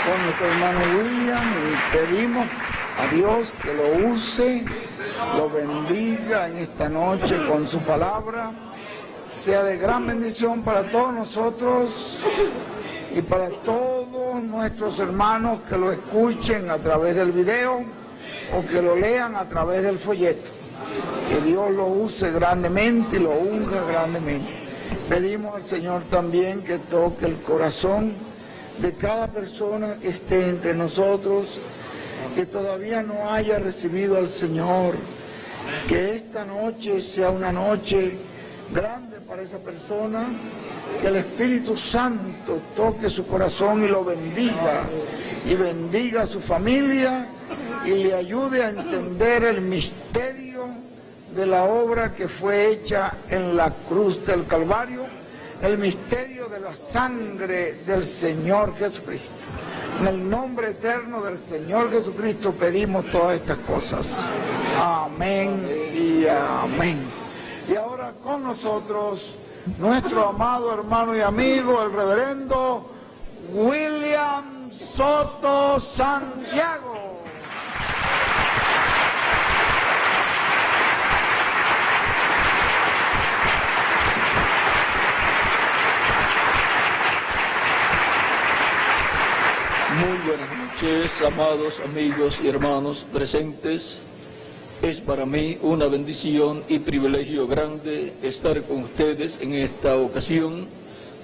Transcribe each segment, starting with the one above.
con nuestro hermano William y pedimos a Dios que lo use, lo bendiga en esta noche con su palabra, sea de gran bendición para todos nosotros y para todos nuestros hermanos que lo escuchen a través del video o que lo lean a través del folleto. Que Dios lo use grandemente y lo unja grandemente. Pedimos al Señor también que toque el corazón de cada persona que esté entre nosotros, que todavía no haya recibido al Señor, que esta noche sea una noche grande para esa persona, que el Espíritu Santo toque su corazón y lo bendiga, y bendiga a su familia, y le ayude a entender el misterio de la obra que fue hecha en la cruz del Calvario, el misterio de la sangre del Señor Jesucristo. En el nombre eterno del Señor Jesucristo pedimos todas estas cosas. Amén y amén. Y ahora con nosotros, nuestro amado hermano y amigo, el reverendo William Soto Santiago. Muy buenas noches, amados amigos y hermanos presentes. Es para mí una bendición y privilegio grande estar con ustedes en esta ocasión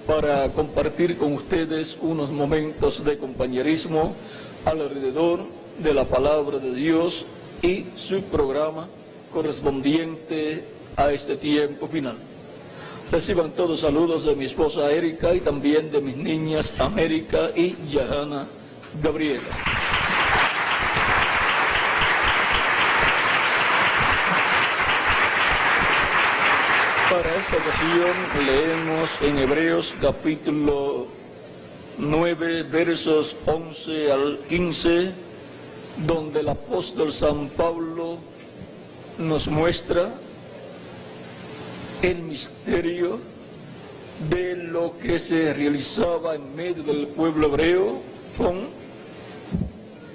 para compartir con ustedes unos momentos de compañerismo alrededor de la palabra de Dios y su programa correspondiente a este tiempo final. Reciban todos saludos de mi esposa Erika y también de mis niñas América y Yahana Gabriela. Para esta ocasión leemos en Hebreos capítulo 9 versos 11 al 15, donde el apóstol San Pablo nos muestra el misterio de lo que se realizaba en medio del pueblo hebreo con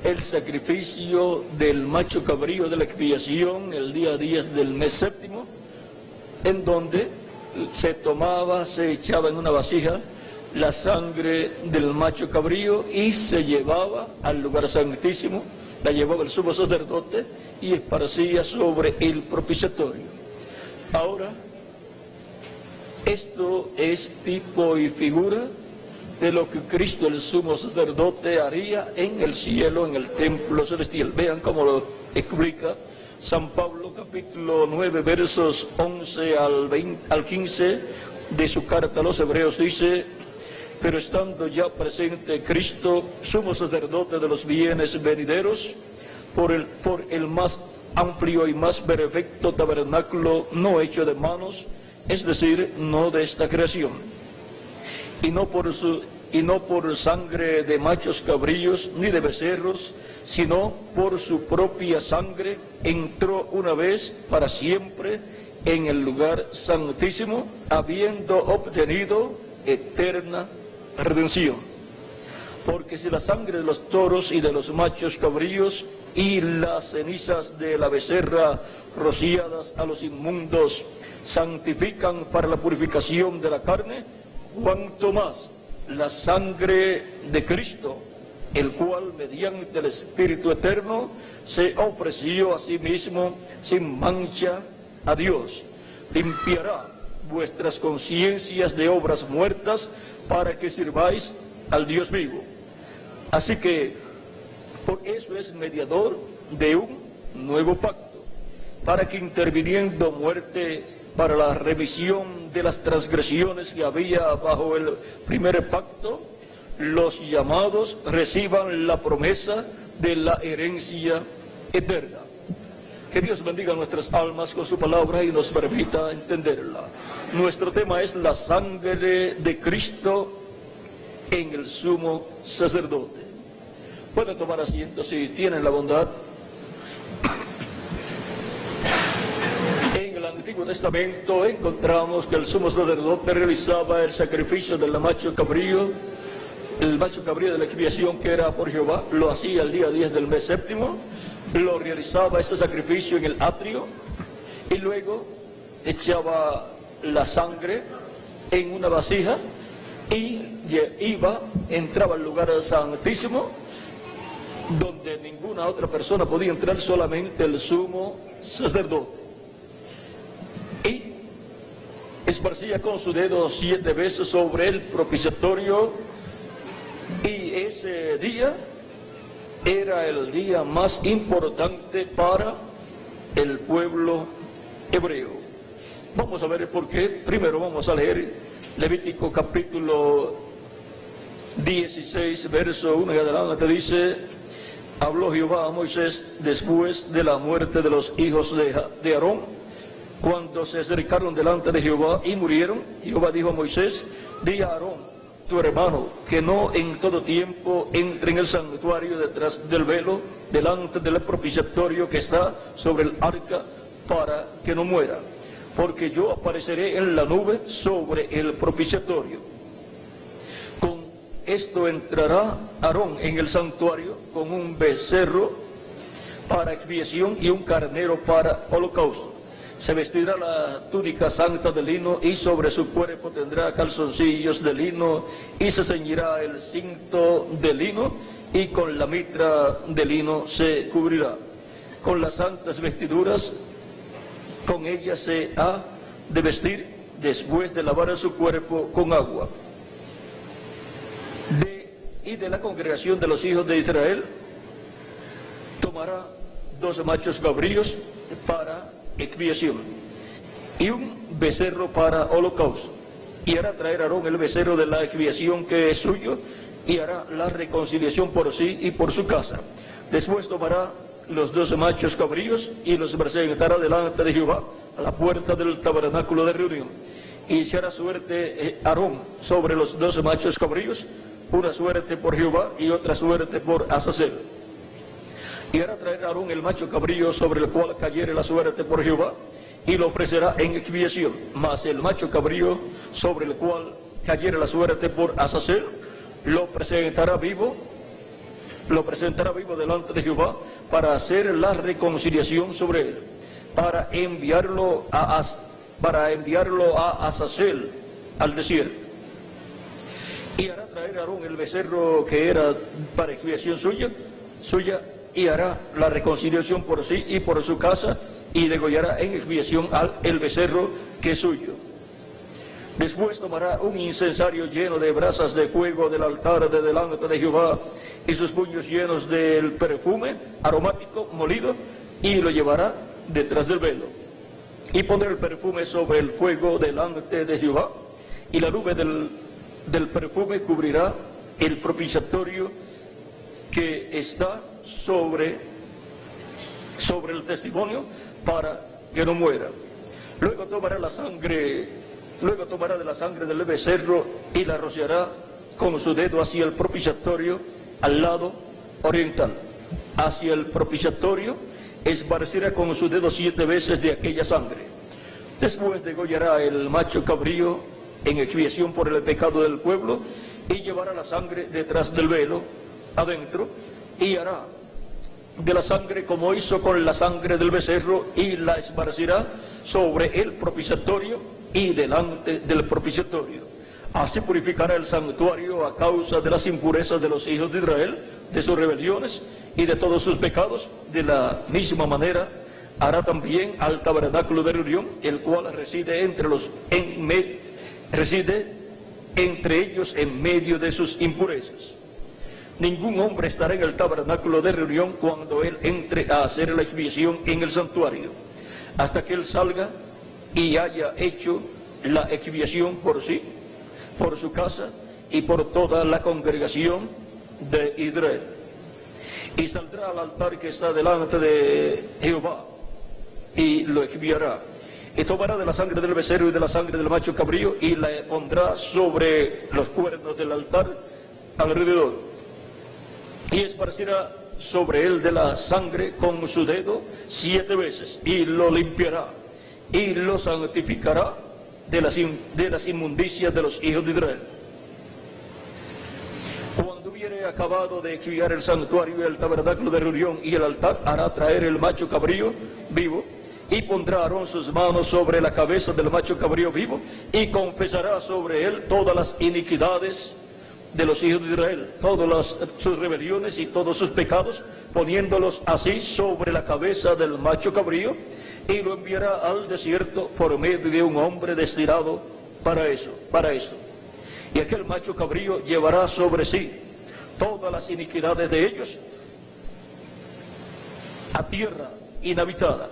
el sacrificio del macho cabrío de la expiación el día 10 del mes séptimo, en donde se echaba en una vasija la sangre del macho cabrío y se llevaba al lugar santísimo, la llevaba el sumo sacerdote y esparcía sobre el propiciatorio. Ahora, esto es tipo y figura de lo que Cristo el sumo sacerdote haría en el cielo, en el templo celestial. Vean cómo lo explica San Pablo, capítulo 9, versos 11 al 15 de su carta a los Hebreos. Dice: pero estando ya presente Cristo, sumo sacerdote de los bienes venideros, por el más amplio y más perfecto tabernáculo no hecho de manos, es decir, no de esta creación, y no por sangre de machos cabríos ni de becerros, sino por su propia sangre, entró una vez para siempre en el lugar santísimo, habiendo obtenido eterna redención. Porque si la sangre de los toros y de los machos cabríos y las cenizas de la becerra rociadas a los inmundos santifican para la purificación de la carne, cuanto más la sangre de Cristo, el cual mediante el Espíritu Eterno se ofreció a sí mismo sin mancha a Dios, limpiará vuestras conciencias de obras muertas para que sirváis al Dios vivo. Así que por eso es mediador de un nuevo pacto, para que interviniendo muerte para la remisión de las transgresiones que había bajo el primer pacto, los llamados reciban la promesa de la herencia eterna. Que Dios bendiga nuestras almas con su palabra y nos permita entenderla. Nuestro tema es la sangre de Cristo en el sumo sacerdote. Pueden tomar asiento si tienen la bondad. En el Antiguo Testamento encontramos que el sumo sacerdote realizaba el sacrificio del macho cabrío el macho cabrío de la expiación que era por Jehová, lo hacía el día 10 del mes séptimo, lo realizaba ese sacrificio en el atrio, y luego echaba la sangre en una vasija, y entraba al lugar santísimo, donde ninguna otra persona podía entrar, solamente el sumo sacerdote. Y esparcía con su dedo 7 veces sobre el propiciatorio, y ese día era el día más importante para el pueblo hebreo. Vamos a ver por qué. Primero vamos a leer Levítico capítulo 16, verso 1 y adelante. Dice: habló Jehová a Moisés después de la muerte de los hijos de Aarón, cuando se acercaron delante de Jehová y murieron. Jehová dijo a Moisés: di a Aarón, tu hermano, que no en todo tiempo entre en el santuario detrás del velo, delante del propiciatorio que está sobre el arca, para que no muera, porque yo apareceré en la nube sobre el propiciatorio. Con esto entrará Aarón en el santuario con un becerro para expiación y un carnero para holocausto. Se vestirá la túnica santa de lino, y sobre su cuerpo tendrá calzoncillos de lino, y se ceñirá el cinto de lino, y con la mitra de lino se cubrirá. Con las santas vestiduras, con ellas se ha de vestir, después de lavar su cuerpo con agua. De la congregación de los hijos de Israel tomará 2 machos cabríos para expiación y un becerro para holocausto, y hará traer a Aarón el becerro de la expiación que es suyo, y hará la reconciliación por sí y por su casa. Después tomará los 2 machos cabríos y los presentará delante de Jehová a la puerta del tabernáculo de reunión, y se hará suerte Aarón sobre los 2 machos cabríos, una suerte por Jehová y otra suerte por Azazel. Y hará traer a Aarón el macho cabrío sobre el cual cayere la suerte por Jehová, y lo ofrecerá en expiación. Mas el macho cabrío sobre el cual cayere la suerte por Azazel, lo presentará vivo delante de Jehová, para hacer la reconciliación sobre él, para enviarlo a Azazel, al desierto. Y hará traer a Aarón el becerro que era para expiación suya, y hará la reconciliación por sí y por su casa, y degollará en expiación el becerro que es suyo. Después tomará un incensario lleno de brasas de fuego del altar de delante de Jehová, y sus puños llenos del perfume aromático molido, y lo llevará detrás del velo. Y pondrá el perfume sobre el fuego delante de Jehová, y la nube del perfume cubrirá el propiciatorio que está sobre el testimonio, para que no muera. Luego tomará de la sangre del becerro y la rociará con su dedo hacia el propiciatorio al lado oriental. Hacia el propiciatorio esparcirá con su dedo 7 veces de aquella sangre. Después degollará el macho cabrío en expiación por el pecado del pueblo, y llevará la sangre detrás del velo adentro, y hará de la sangre como hizo con la sangre del becerro, y la esparcirá sobre el propiciatorio y delante del propiciatorio. Así purificará el santuario a causa de las impurezas de los hijos de Israel, de sus rebeliones y de todos sus pecados. De la misma manera hará también al tabernáculo de reunión, el cual reside entre ellos en medio de sus impurezas. Ningún hombre estará en el tabernáculo de reunión cuando él entre a hacer la expiación en el santuario, hasta que él salga y haya hecho la expiación por sí, por su casa y por toda la congregación de Israel. Y saldrá al altar que está delante de Jehová, y lo expiará. Y tomará de la sangre del becerro y de la sangre del macho cabrío, y la pondrá sobre los cuernos del altar alrededor. Y esparcirá sobre él de la sangre con su dedo 7 veces, y lo limpiará, y lo santificará de las inmundicias de los hijos de Israel. acabado de expiar el santuario y el tabernáculo de reunión y el altar, hará traer el macho cabrío vivo, y pondrá Aarón sus manos sobre la cabeza del macho cabrío vivo, y confesará sobre él todas las iniquidades de los hijos de Israel, todas sus rebeliones y todos sus pecados, poniéndolos así sobre la cabeza del macho cabrío, y lo enviará al desierto por medio de un hombre destinado para eso. Y aquel macho cabrío llevará sobre sí todas las iniquidades de ellos a tierra inhabitada,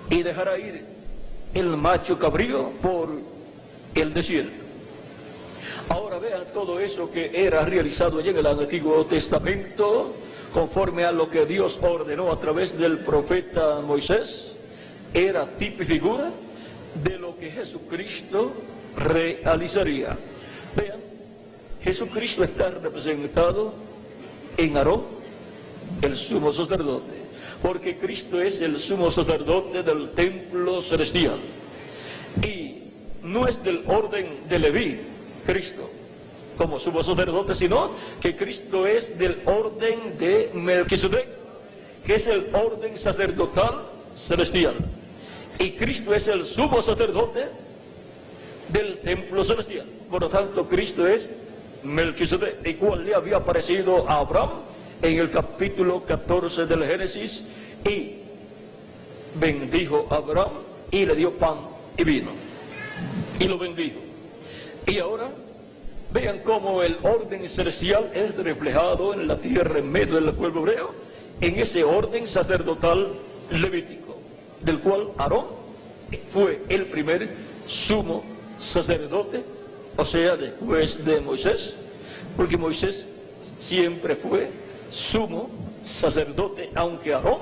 y dejará ir el macho cabrío por el desierto. Ahora vean todo eso que era realizado allí en el Antiguo Testamento, conforme a lo que Dios ordenó a través del profeta Moisés, era tipo y figura de lo que Jesucristo realizaría. Vean, Jesucristo está representado en Aarón, el sumo sacerdote, porque Cristo es el sumo sacerdote del templo celestial, y no es del orden de Leví, Cristo, como sumo sacerdote, sino que Cristo es del orden de Melquisedec, que es el orden sacerdotal celestial, y Cristo es el sumo sacerdote del templo celestial. Por lo tanto, Cristo es Melquisedec, el cual le había aparecido a Abraham en el capítulo 14 del Génesis, y bendijo a Abraham y le dio pan y vino, y lo bendijo. Y ahora vean cómo el orden celestial es reflejado en la tierra en medio del pueblo hebreo, en ese orden sacerdotal levítico, del cual Aarón fue el primer sumo sacerdote, o sea, después de Moisés, porque Moisés siempre fue sumo sacerdote, aunque Aarón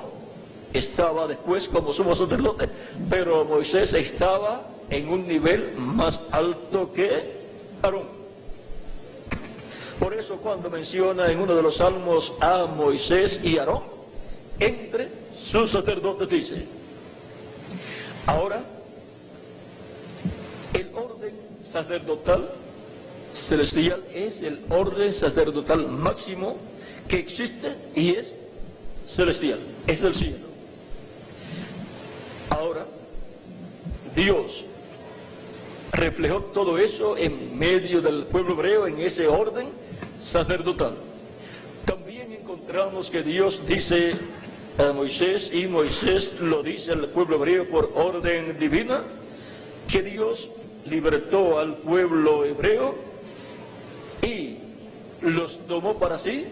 estaba después como sumo sacerdote, pero Moisés estaba en un nivel más alto que Aarón. Por eso cuando menciona en uno de los salmos a Moisés y Aarón entre sus sacerdotes, dice: ahora el orden sacerdotal celestial es el orden sacerdotal máximo que existe, y es celestial, es del cielo. Ahora Dios reflejó todo eso en medio del pueblo hebreo, en ese orden sacerdotal. También encontramos que Dios dice a Moisés, y Moisés lo dice al pueblo hebreo por orden divina, que Dios libertó al pueblo hebreo y los tomó para sí,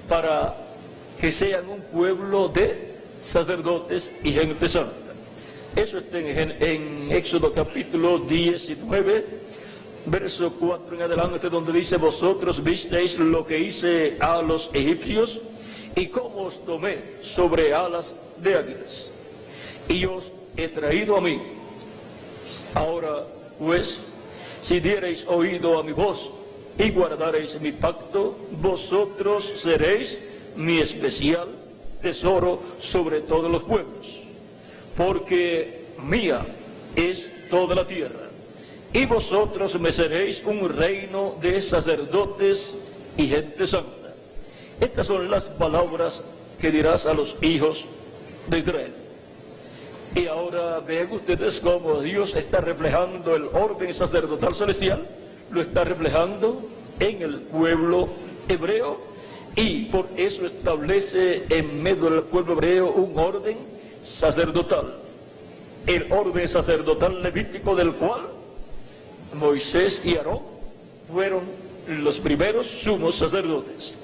para que sean un pueblo de sacerdotes y gente santa. Eso está en Éxodo capítulo 19, verso 4 en adelante, donde dice: vosotros visteis lo que hice a los egipcios, y cómo os tomé sobre alas de águilas, y os he traído a mí. Ahora pues, si diereis oído a mi voz y guardareis mi pacto, vosotros seréis mi especial tesoro sobre todos los pueblos, porque mía es toda la tierra, y vosotros me seréis un reino de sacerdotes y gente santa. Estas son las palabras que dirás a los hijos de Israel. Y ahora vean ustedes cómo Dios está reflejando el orden sacerdotal celestial, lo está reflejando en el pueblo hebreo, y por eso establece en medio del pueblo hebreo un orden sacerdotal, el orden sacerdotal levítico, del cual Moisés y Aarón fueron los primeros sumos sacerdotes.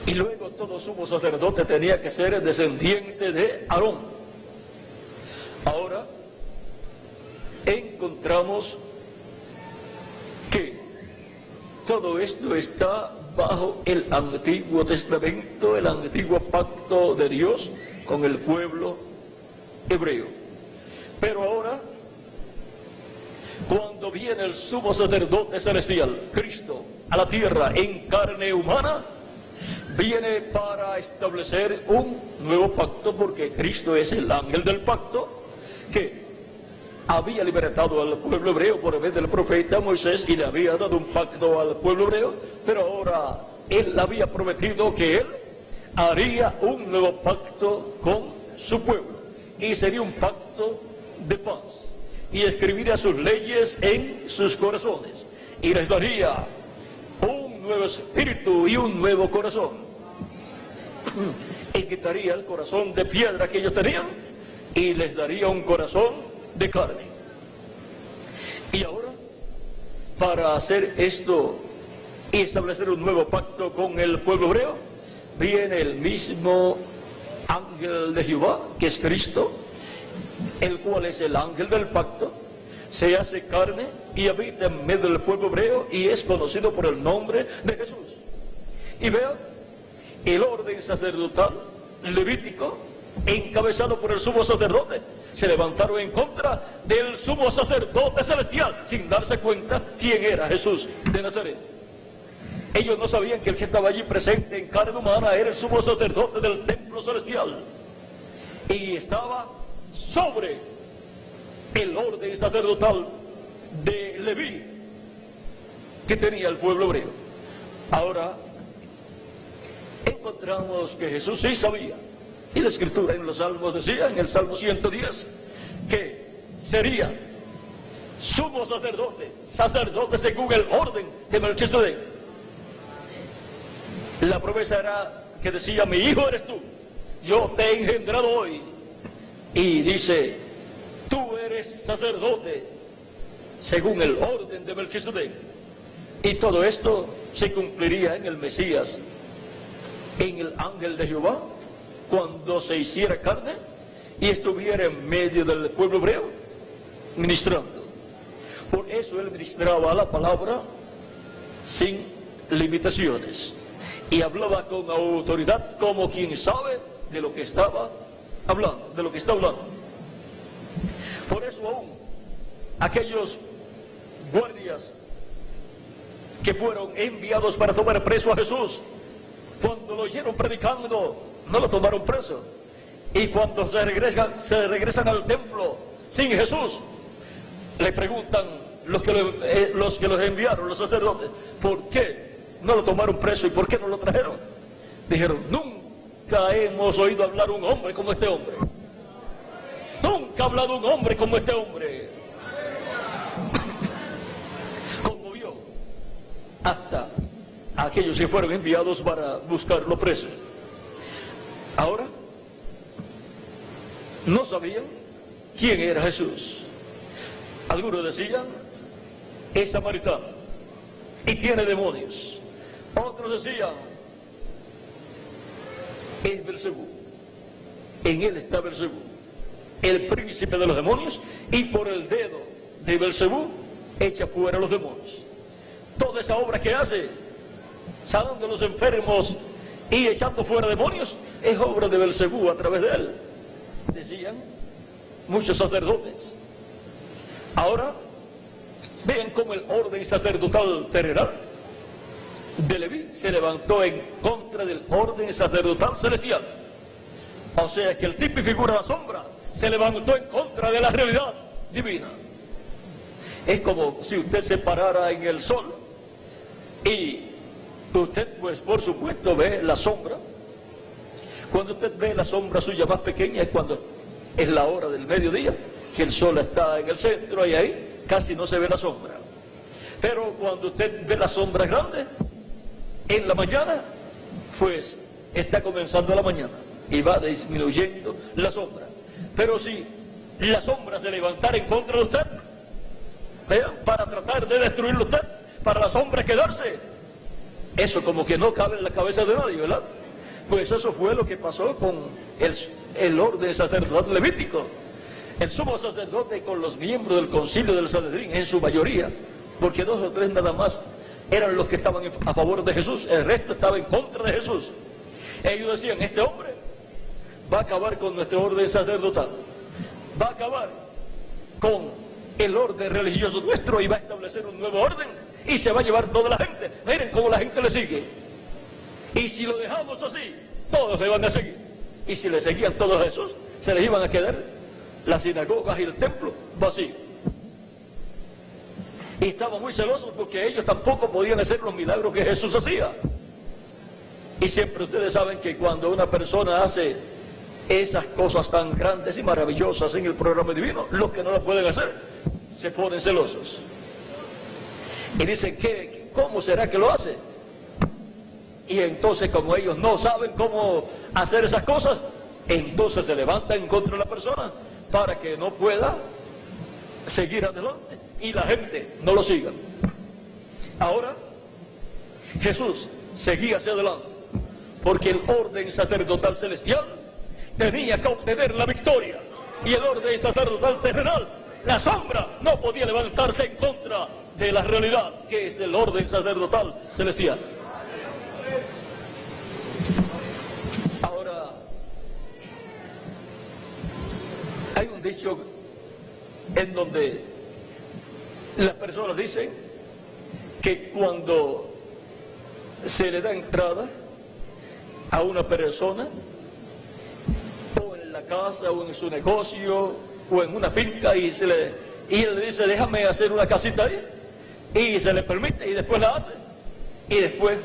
Y luego todo sumo sacerdote tenía que ser descendiente de Aarón. Ahora encontramos que todo esto está bajo el Antiguo Testamento, el antiguo pacto de Dios con el pueblo hebreo. Pero ahora, cuando viene el sumo sacerdote celestial, Cristo, a la tierra en carne humana, viene para establecer un nuevo pacto, porque Cristo es el ángel del pacto que había libertado al pueblo hebreo por medio del profeta Moisés, y le había dado un pacto al pueblo hebreo. Pero ahora Él había prometido que Él haría un nuevo pacto con su pueblo, y sería un pacto de paz, y escribiría sus leyes en sus corazones, y les daría un nuevo espíritu y un nuevo corazón, y quitaría el corazón de piedra que ellos tenían, y les daría un corazón de carne. Y ahora, para hacer esto y establecer un nuevo pacto con el pueblo hebreo, viene el mismo ángel de Jehová, que es Cristo, el cual es el ángel del pacto, se hace carne y habita en medio del pueblo hebreo y es conocido por el nombre de Jesús. Y vean, el orden sacerdotal levítico, encabezado por el sumo sacerdote, se levantaron en contra del sumo sacerdote celestial, sin darse cuenta quién era Jesús de Nazaret. Ellos no sabían que el que estaba allí presente en carne humana era el sumo sacerdote del templo celestial, y estaba sobre el orden sacerdotal de Leví que tenía el pueblo hebreo. Ahora encontramos que Jesús sí sabía, y la escritura en los salmos decía, en el Salmo 110, que sería sumo sacerdote, sacerdote según el orden de Melquisedec. La promesa era que decía: mi hijo eres tú, yo te he engendrado hoy. Y dice: tú eres sacerdote según el orden de Melquisedec. Y todo esto se cumpliría en el Mesías, en el ángel de Jehová, cuando se hiciera carne y estuviera en medio del pueblo hebreo ministrando. Por eso él ministraba la palabra sin limitaciones y hablaba con autoridad, como quien sabe de lo que estaba hablando, de lo que está hablando. Por eso aún aquellos guardias que fueron enviados para tomar preso a Jesús, cuando lo oyeron predicando, no lo tomaron preso. Y cuando se regresan al templo sin Jesús, le preguntan los que los enviaron, los sacerdotes: ¿por qué no lo tomaron preso y por qué no lo trajeron? Dijeron: nunca hemos oído hablar un hombre como este hombre. Nunca ha hablado un hombre como este hombre. Conmovió hasta aquellos que fueron enviados para buscarlo preso. Ahora, no sabían quién era Jesús. Algunos decían: es samaritano y tiene demonios. Otros decían: es Belzebú, en él está Belzebú, el príncipe de los demonios, y por el dedo de Belzebú echa fuera los demonios. Toda esa obra que hace, sanando a los enfermos y echando fuera demonios, es obra de Belzebú a través de él, decían muchos sacerdotes. Ahora vean cómo el orden sacerdotal terrenal de Leví se levantó en contra del orden sacerdotal celestial. O sea que el tipo y figura de la sombra se levantó en contra de la realidad divina. Es como si usted se parara en el sol y usted, pues por supuesto, ve la sombra. Cuando usted ve la sombra suya más pequeña es cuando es la hora del mediodía, que el sol está en el centro, y ahí casi no se ve la sombra. Pero cuando usted ve la sombra grande en la mañana, pues está comenzando la mañana y va disminuyendo la sombra. Pero si la sombra se levantara en contra de usted, vean, para tratar de destruirlo usted, para la sombra quedarse, eso como que no cabe en la cabeza de nadie, ¿verdad? Pues eso fue lo que pasó con el orden sacerdotal levítico. El sumo sacerdote con los miembros del concilio del Sanedrín, en su mayoría, porque 2 o 3 nada más eran los que estaban a favor de Jesús, el resto estaba en contra de Jesús. Ellos decían: este hombre va a acabar con nuestro orden sacerdotal, va a acabar con el orden religioso nuestro y va a establecer un nuevo orden y se va a llevar toda la gente. Miren cómo la gente le sigue, y si lo dejamos así, todos le van a seguir. Y si le seguían todos a Jesús, se les iban a quedar las sinagogas y el templo vacíos. Y estaban muy celosos porque ellos tampoco podían hacer los milagros que Jesús hacía. Y siempre ustedes saben que cuando una persona hace esas cosas tan grandes y maravillosas en el programa divino, los que no lo pueden hacer se ponen celosos y dicen que ¿cómo será que lo hace? Y entonces, como ellos no saben cómo hacer esas cosas, entonces se levantan en contra de la persona para que no pueda seguir adelante y la gente no lo siga. Ahora Jesús seguía hacia adelante porque el orden sacerdotal celestial tenía que obtener la victoria, y el orden sacerdotal terrenal, la sombra, no podía levantarse en contra de la realidad que es el orden sacerdotal celestial. Ahora, hay un dicho en donde las personas dicen que cuando se le da entrada a una persona, o en la casa, o en su negocio, o en una finca, y él le dice, déjame hacer una casita ahí, y se le permite, y después la hace, y después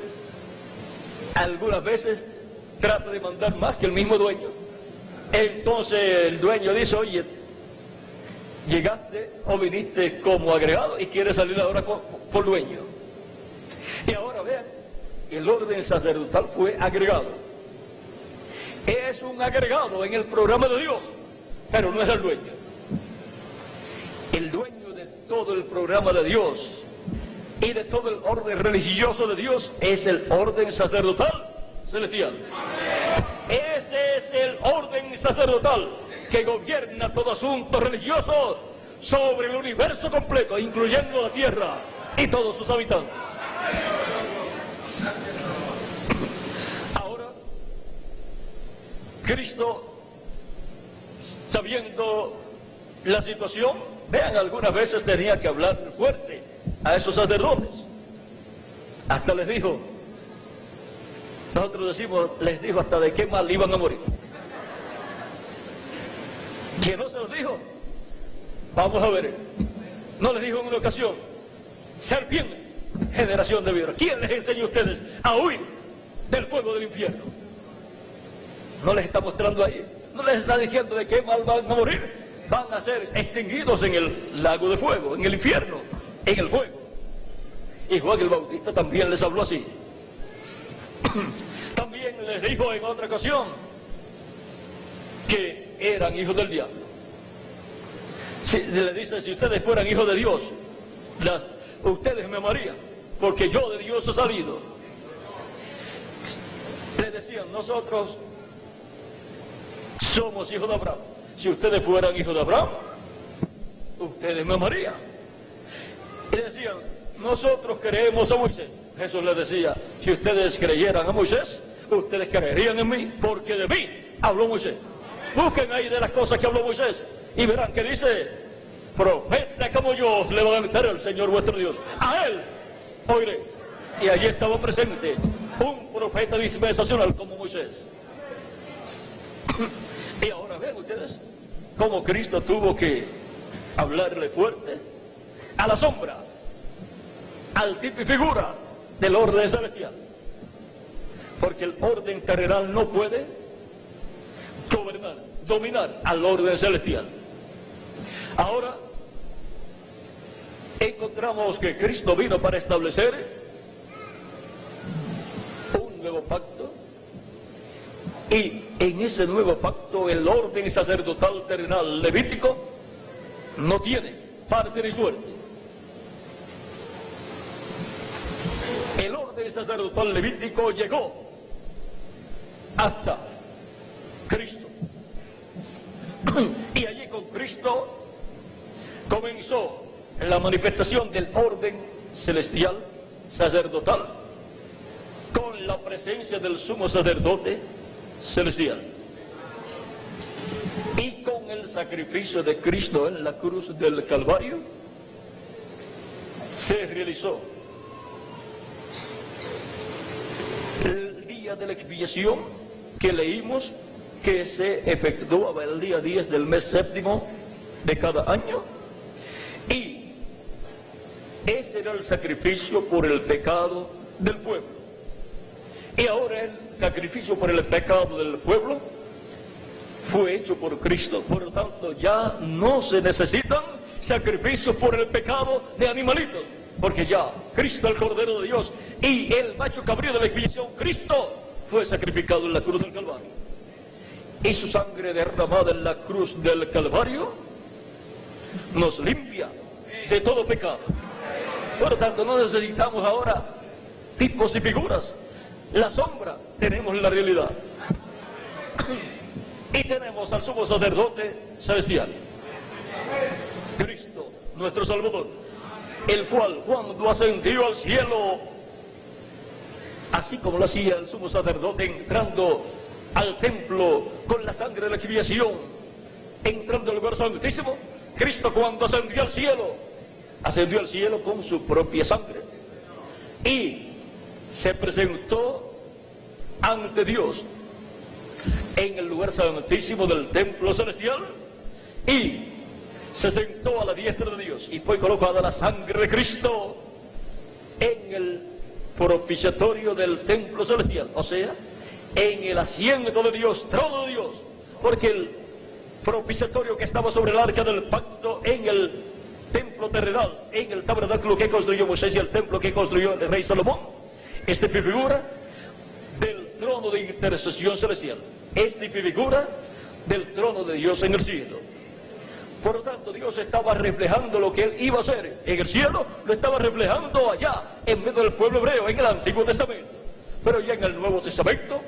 algunas veces trata de mandar más que el mismo dueño. Entonces el dueño dice, oye, llegaste o viniste como agregado y quieres salir ahora por dueño. Y ahora vean, el orden sacerdotal fue agregado. Es un agregado en el programa de Dios, pero no es el dueño. El dueño de todo el programa de Dios y de todo el orden religioso de Dios es el orden sacerdotal celestial. Ese es el orden sacerdotal que gobierna todo asunto religioso sobre el universo completo, incluyendo la tierra y todos sus habitantes. Ahora, Cristo, sabiendo la situación, vean, algunas veces tenía que hablar fuerte a esos sacerdotes. Hasta les dijo, nosotros decimos, les dijo hasta de qué mal iban a morir. ¿Quién no se los dijo? Vamos a ver. No les dijo en una ocasión, serpiente, generación de víboras, ¿quién les enseña a ustedes a huir del fuego del infierno? No les está mostrando ahí, no les está diciendo de qué mal van a morir. Van a ser extinguidos en el lago de fuego, en el infierno, en el fuego. Y Juan el Bautista también les habló así. También les dijo en otra ocasión que eran hijos del diablo. Le dice, si ustedes fueran hijos de Dios, ustedes me amarían, porque yo de Dios he salido. Le decían, nosotros somos hijos de Abraham. Si ustedes fueran hijos de Abraham, ustedes me amarían. Y decían, nosotros creemos a Moisés. Jesús les decía, si ustedes creyeran a Moisés, ustedes creerían en mí, porque de mí habló Moisés. Busquen ahí de las cosas que habló Moisés y verán que dice, profeta como yo le va a meter el Señor vuestro Dios, a él oiréis. Y allí estaba presente un profeta dispensacional como Moisés. Y ahora ven ustedes cómo Cristo tuvo que hablarle fuerte a la sombra, al tipo y figura del orden celestial, porque el orden terrenal no puede gobernar, dominar al orden celestial. Ahora encontramos que Cristo vino para establecer un nuevo pacto, y en ese nuevo pacto el orden sacerdotal terrenal levítico no tiene parte ni suerte. El orden sacerdotal levítico llegó hasta Cristo, y allí con Cristo comenzó la manifestación del orden celestial sacerdotal con la presencia del sumo sacerdote celestial y con el sacrificio de Cristo en la cruz del Calvario. Se realizó el día de la expiación que leímos, que se efectuaba el día 10 del mes séptimo de cada año, y ese era el sacrificio por el pecado del pueblo. Y ahora el sacrificio por el pecado del pueblo fue hecho por Cristo. Por lo tanto, ya no se necesitan sacrificios por el pecado de animalitos, porque ya Cristo, el Cordero de Dios, y el macho cabrío de la expiación, Cristo, fue sacrificado en la cruz del Calvario. Y su sangre derramada en la cruz del Calvario nos limpia de todo pecado. Por lo tanto, no necesitamos ahora tipos y figuras. La sombra, tenemos la realidad. Y tenemos al sumo sacerdote celestial, Cristo, nuestro Salvador, el cual, cuando ascendió al cielo, así como lo hacía el sumo sacerdote entrando al templo con la sangre de la expiación, entrando al lugar santísimo, Cristo, cuando ascendió al cielo con su propia sangre y se presentó ante Dios en el lugar santísimo del templo celestial y se sentó a la diestra de Dios, y fue colocada la sangre de Cristo en el propiciatorio del templo celestial, o sea, en el asiento de Dios, trono de Dios, porque el propiciatorio que estaba sobre el arca del pacto en el templo terrenal, en el tabernáculo que construyó Moisés y el templo que construyó el rey Salomón, este figura del trono de intercesión celestial, este figura del trono de Dios en el cielo. Por lo tanto, Dios estaba reflejando lo que Él iba a hacer en el cielo, lo estaba reflejando allá, en medio del pueblo hebreo, en el Antiguo Testamento. Pero ya en el Nuevo Testamento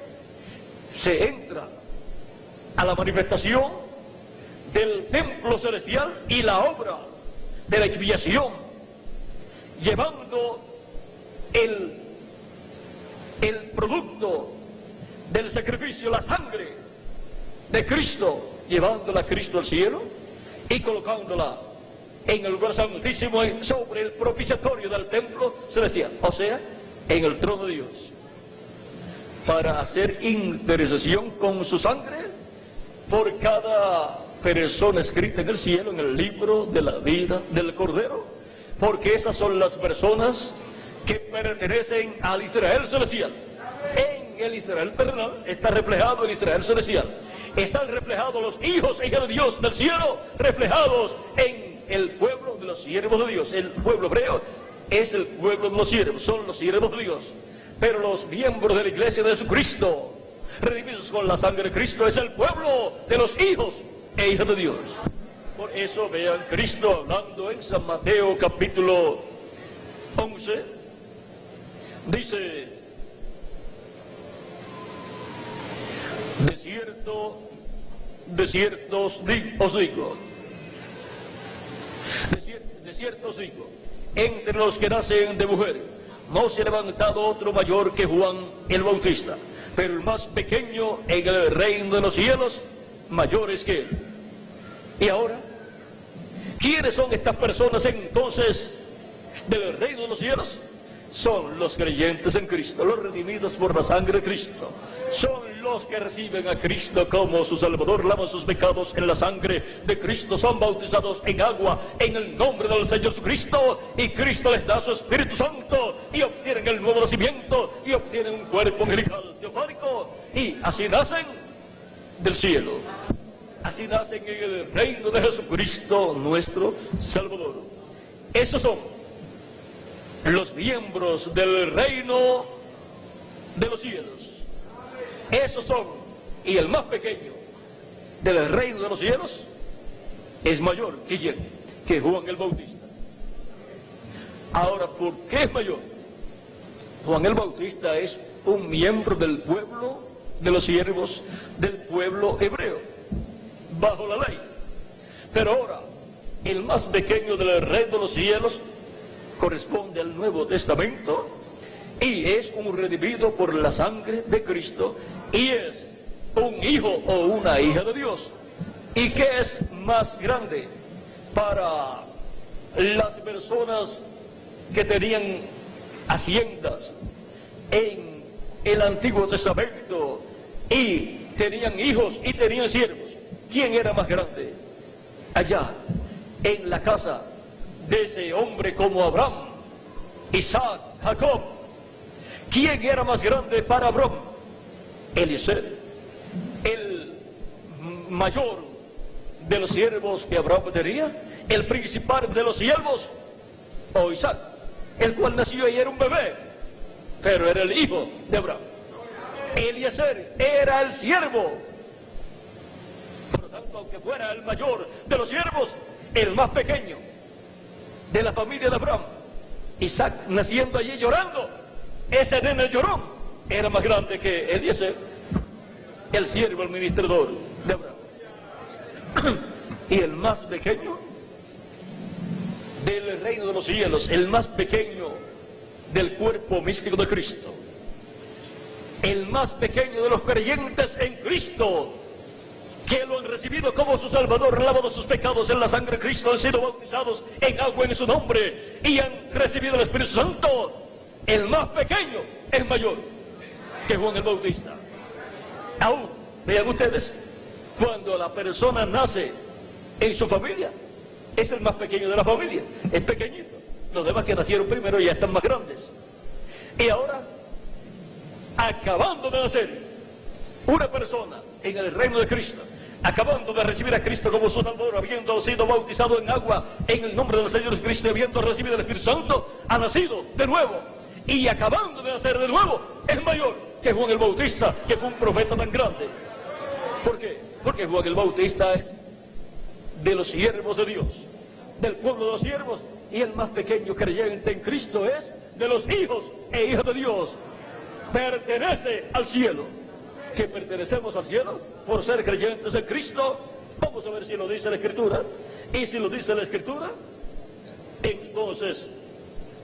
se entra a la manifestación del templo celestial y la obra de la expiación, llevando el producto del sacrificio, la sangre de Cristo, llevándola a Cristo al cielo y colocándola en el lugar santísimo sobre el propiciatorio del templo celestial, o sea, en el trono de Dios, para hacer intercesión con su sangre por cada persona escrita en el cielo, en el libro de la vida del Cordero, porque esas son las personas que pertenecen al Israel celestial. En el Israel terrenal está reflejado el Israel celestial. Están reflejados los hijos e hijas de Dios del cielo, reflejados en el pueblo de los siervos de Dios. El pueblo hebreo es el pueblo de los siervos, son los siervos de Dios. Pero los miembros de la iglesia de Jesucristo, redimidos con la sangre de Cristo, es el pueblo de los hijos e hijas de Dios. Por eso vean Cristo hablando en San Mateo capítulo 11, dice: de cierto os digo, entre los que nacen de mujer, no se ha levantado otro mayor que Juan el Bautista, pero el más pequeño en el reino de los cielos, mayor es que él. Y ahora, ¿quiénes son estas personas entonces del reino de los cielos? Son los creyentes en Cristo, los redimidos por la sangre de Cristo. Son los que reciben a Cristo como su Salvador, lavan sus pecados en la sangre de Cristo, son bautizados en agua en el nombre del Señor Jesucristo, y Cristo les da su Espíritu Santo, y obtienen el nuevo nacimiento, y obtienen un cuerpo angelical teofánico, y así nacen del cielo. Así nacen en el reino de Jesucristo, nuestro Salvador. Esos son los miembros del reino de los cielos. Esos son, y el más pequeño del reino de los cielos es mayor que ¿quién? Que Juan el Bautista. Ahora, ¿por qué es mayor? Juan el Bautista es un miembro del pueblo de los siervos del pueblo hebreo, bajo la ley. Pero ahora, el más pequeño del reino de los cielos corresponde al Nuevo Testamento y es un redimido por la sangre de Cristo y es un hijo o una hija de Dios. ¿Y qué es más grande para las personas que tenían haciendas en el Antiguo Testamento y tenían hijos y tenían siervos? ¿Quién era más grande? Allá, en la casa de ese hombre como Abraham, Isaac, Jacob. ¿Quién era más grande para Abraham? Eliezer, el mayor de los siervos que Abraham tenía, el principal de los siervos, o Isaac, el cual nació y era un bebé, pero era el hijo de Abraham. Eliezer era el siervo, por lo tanto, aunque fuera el mayor de los siervos, el más pequeño de la familia de Abraham, Isaac naciendo allí llorando, ese nene llorón era más grande que Eliezer, el siervo, el ministrador de Abraham. Y el más pequeño del reino de los cielos, el más pequeño del cuerpo místico de Cristo, el más pequeño de los creyentes en Cristo, que lo han recibido como su Salvador, lavado sus pecados en la sangre de Cristo, han sido bautizados en agua en su nombre y han recibido el Espíritu Santo. El más pequeño es mayor que Juan el Bautista. Aún, vean ustedes, cuando la persona nace en su familia, es el más pequeño de la familia, es pequeñito. Los demás que nacieron primero ya están más grandes. Y ahora, acabando de nacer una persona en el reino de Cristo, acabando de recibir a Cristo como su Salvador, habiendo sido bautizado en agua en el nombre del Señor Cristo, habiendo recibido el Espíritu Santo, ha nacido de nuevo. Y acabando de nacer de nuevo, es mayor que Juan el Bautista, que fue un profeta tan grande. ¿Por qué? Porque Juan el Bautista es de los siervos de Dios, del pueblo de los siervos, y el más pequeño creyente en Cristo es de los hijos e hijas de Dios. Pertenece al cielo. ¿Que pertenecemos al cielo por ser creyentes en Cristo? Vamos a ver si lo dice la Escritura. Y si lo dice la Escritura, entonces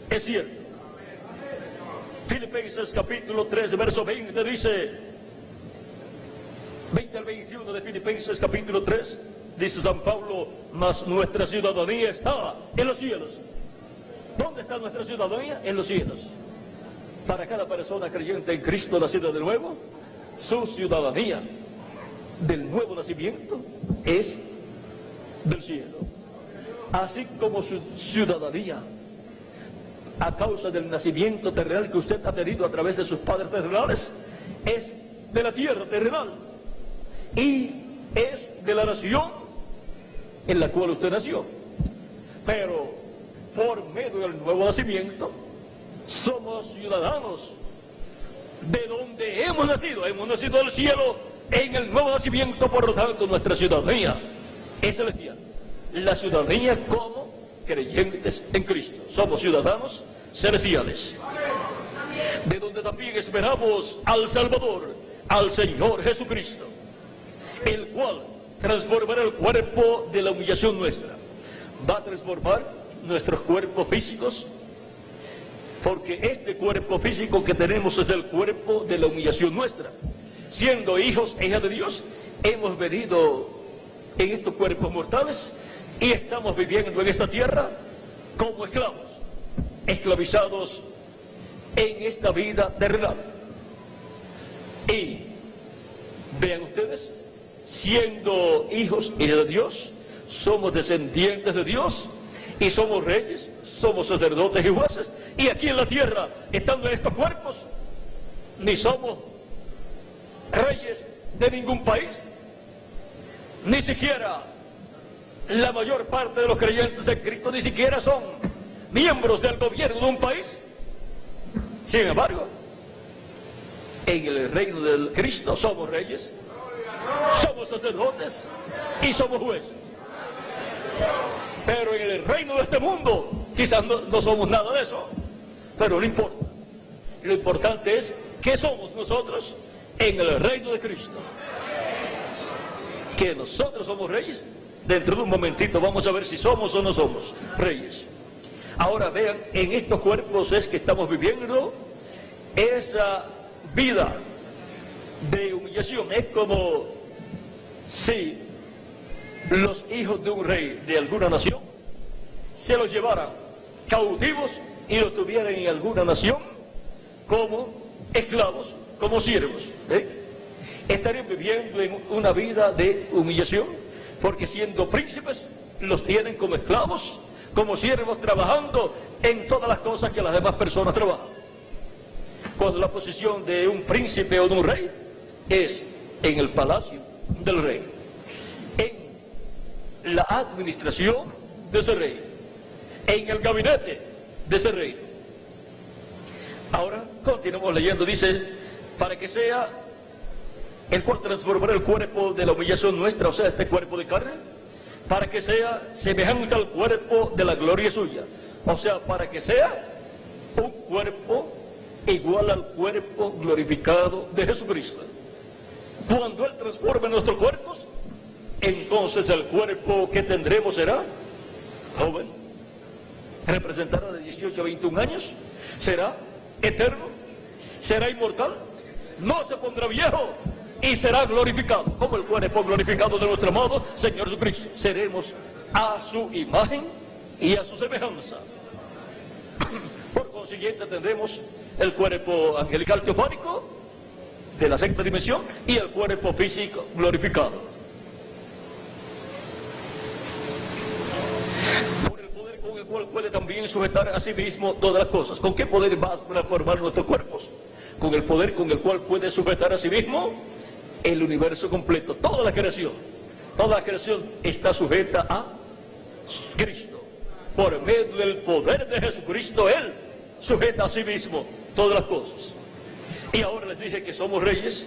es cierto. Filipenses capítulo 3, verso 20 dice, 20 al 21 de Filipenses capítulo 3, dice San Pablo, mas nuestra ciudadanía está en los cielos. ¿Dónde está nuestra ciudadanía? En los cielos. Para cada persona creyente en Cristo nacida de nuevo, su ciudadanía del nuevo nacimiento es del cielo. Así como su ciudadanía, a causa del nacimiento terrenal que usted ha tenido a través de sus padres terrenales, es de la tierra terrenal y es de la nación en la cual usted nació. Pero por medio del nuevo nacimiento somos ciudadanos de donde hemos nacido del cielo en el nuevo nacimiento. Por lo tanto, nuestra ciudadanía es celestial, la ciudadanía como creyentes en Cristo. Somos ciudadanos celestiales, de donde también esperamos al Salvador, al Señor Jesucristo, el cual transformará el cuerpo de la humillación nuestra. Va a transformar nuestros cuerpos físicos, porque este cuerpo físico que tenemos es el cuerpo de la humillación nuestra. Siendo hijos e hijas de Dios, hemos venido en estos cuerpos mortales y estamos viviendo en esta tierra como esclavos, esclavizados en esta vida terrenal. Y vean ustedes, siendo hijos e hijas de Dios, somos descendientes de Dios y somos reyes, somos sacerdotes y jueces. Y aquí en la tierra, estando en estos cuerpos, ni somos reyes de ningún país, ni siquiera la mayor parte de los creyentes en Cristo ni siquiera son miembros del gobierno de un país. Sin embargo, en el reino del Cristo somos reyes, somos sacerdotes y somos jueces. Pero en el reino de este mundo quizás no somos nada de eso, pero no importa. Lo importante es que somos nosotros en el reino de Cristo, que nosotros somos reyes. Dentro de un momentito vamos a ver si somos o no somos reyes. Ahora vean, en estos cuerpos es que estamos viviendo esa vida de humillación. Es como si los hijos de un rey de alguna nación se los llevaran cautivos y los tuvieran en alguna nación como esclavos, como siervos. Estarían viviendo en una vida de humillación, porque siendo príncipes los tienen como esclavos, como siervos, trabajando en todas las cosas que las demás personas trabajan. cuando la posición de un príncipe o de un rey es en el palacio del rey, en la administración de ese rey, en el gabinete de ese rey. Ahora continuamos leyendo, dice, para que sea el cual transformará el cuerpo de la humillación nuestra, o sea, este cuerpo de carne, para que sea semejante al cuerpo de la gloria suya, o sea, para que sea un cuerpo igual al cuerpo glorificado de Jesucristo. Cuando Él transforme nuestros cuerpos, entonces el cuerpo que tendremos será joven, representará de 18 a 21 años, será eterno, será inmortal, no se pondrá viejo y será glorificado, como el cuerpo glorificado de nuestro amado Señor Jesucristo. Seremos a su imagen y a su semejanza. Por consiguiente tendremos el cuerpo angelical teofánico de la sexta dimensión y el cuerpo físico glorificado. Por el poder con el cual puede también sujetar a sí mismo todas las cosas. ¿Con qué poder va a transformar nuestros cuerpos? Con el poder con el cual puede sujetar a sí mismo el universo completo, toda la creación. Toda la creación está sujeta a Cristo. Por medio del poder de Jesucristo, Él sujeta a sí mismo todas las cosas. Y ahora les dije que somos reyes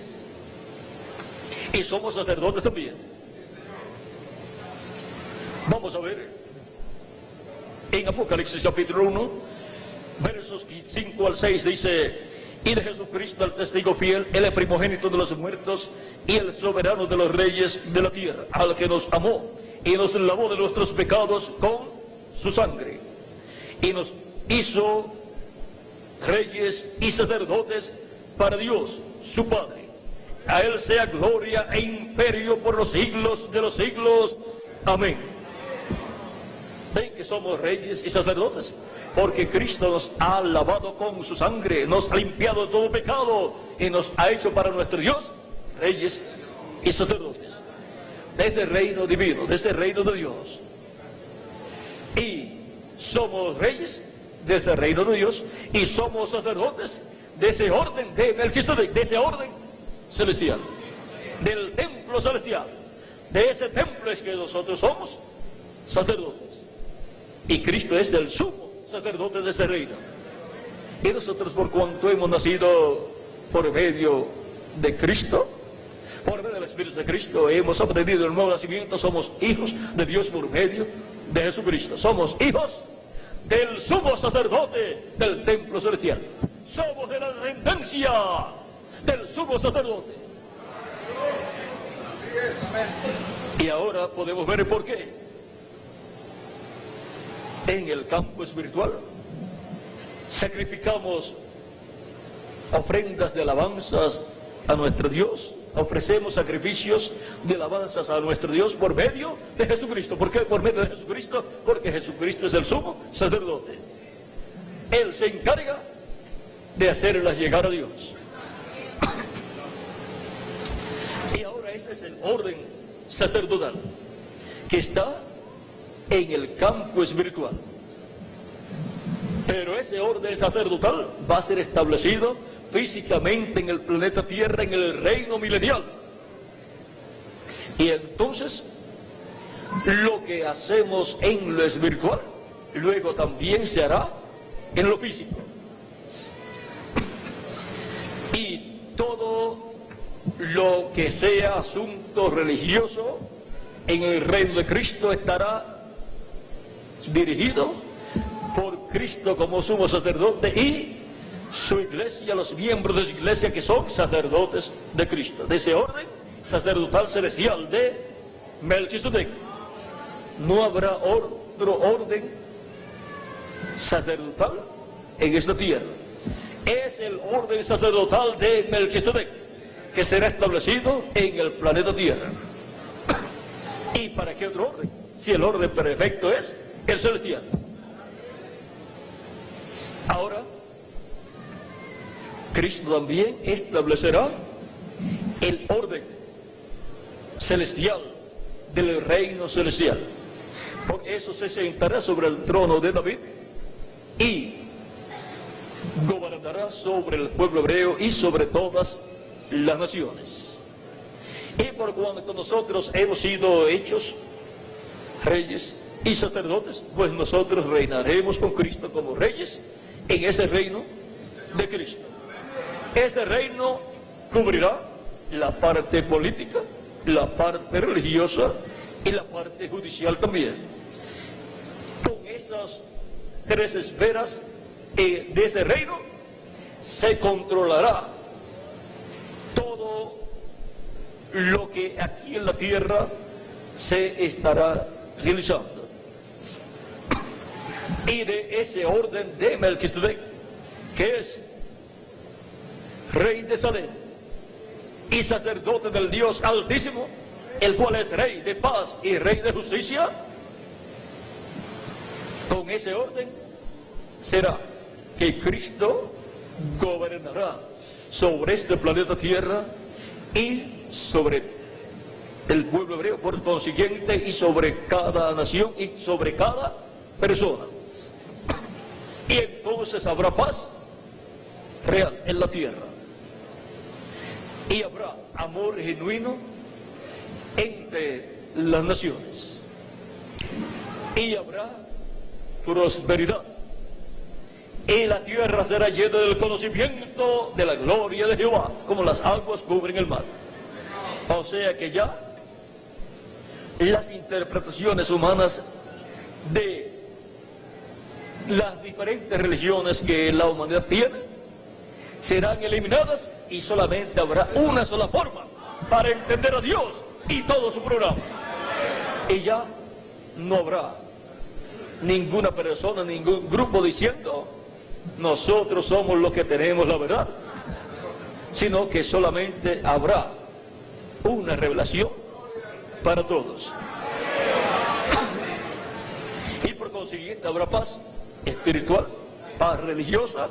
y somos sacerdotes también. Vamos a ver en Apocalipsis capítulo 1, versos 5 al 6, dice: y de Jesucristo el testigo fiel, el primogénito de los muertos y el soberano de los reyes de la tierra, al que nos amó y nos lavó de nuestros pecados con su sangre y nos hizo reyes y sacerdotes para Dios su Padre. A Él sea gloria e imperio por los siglos de los siglos. Amén. ¿Ven que somos reyes y sacerdotes? Porque Cristo nos ha lavado con su sangre, nos ha limpiado de todo pecado y nos ha hecho para nuestro Dios reyes y sacerdotes de ese reino divino, de ese reino de Dios. Y somos reyes de ese reino de Dios y somos sacerdotes de ese orden de Melquisedec, de ese orden celestial, del templo celestial. De ese templo es que nosotros somos sacerdotes. Y Cristo es el sumo sacerdote de ese reino. Y nosotros, por cuanto hemos nacido por medio de Cristo, por medio del Espíritu de Cristo, hemos obtenido el nuevo nacimiento, somos hijos de Dios por medio de Jesucristo. Somos hijos del sumo sacerdote del templo celestial. Somos de la descendencia del sumo sacerdote. Y ahora podemos ver por qué. En el campo espiritual sacrificamos ofrendas de alabanzas a nuestro Dios, ofrecemos sacrificios de alabanzas a nuestro Dios por medio de Jesucristo. ¿Por qué por medio de Jesucristo? Porque Jesucristo es el sumo sacerdote. Él se encarga de hacerlas llegar a Dios. Y ahora ese es el orden sacerdotal que está en el campo espiritual. Pero ese orden sacerdotal va a ser establecido físicamente en el planeta Tierra, en el reino milenial. Y entonces lo que hacemos en lo espiritual luego también se hará en lo físico. Y todo lo que sea asunto religioso en el reino de Cristo estará dirigido por Cristo como sumo sacerdote y su iglesia, los miembros de su iglesia que son sacerdotes de Cristo, de ese orden sacerdotal celestial de Melquisedec. No habrá otro orden sacerdotal en esta tierra. Es el orden sacerdotal de Melquisedec que será establecido en el planeta Tierra. ¿Y para qué otro orden? Si el orden perfecto es el celestial. Ahora, Cristo también establecerá el orden celestial del reino celestial. Por eso se sentará sobre el trono de David y gobernará gobernará sobre el pueblo hebreo y sobre todas las naciones. Y por cuanto nosotros hemos sido hechos reyes y sacerdotes, pues nosotros reinaremos con Cristo como reyes en ese reino de Cristo. Ese reino cubrirá la parte política, la parte religiosa y la parte judicial también. Con esas tres esferas de ese reino se controlará todo lo que aquí en la tierra se estará realizando. Y de ese orden de Melquisedec, que es rey de Salem y sacerdote del Dios Altísimo, el cual es rey de paz y rey de justicia, con ese orden será que Cristo gobernará sobre este planeta Tierra y sobre el pueblo hebreo, por consiguiente, y sobre cada nación y sobre cada persona. Y entonces habrá paz real en la tierra. Y habrá amor genuino entre las naciones. Y habrá prosperidad. Y la tierra será llena del conocimiento de la gloria de Jehová, como las aguas cubren el mar. O sea que ya las interpretaciones humanas de las diferentes religiones que la humanidad tiene serán eliminadas y solamente habrá una sola forma para entender a Dios y todo su programa. Y ya no habrá ninguna persona, ningún grupo diciendo nosotros somos los que tenemos la verdad, sino que solamente habrá una revelación para todos. Y por consiguiente habrá paz espiritual, paz religiosa,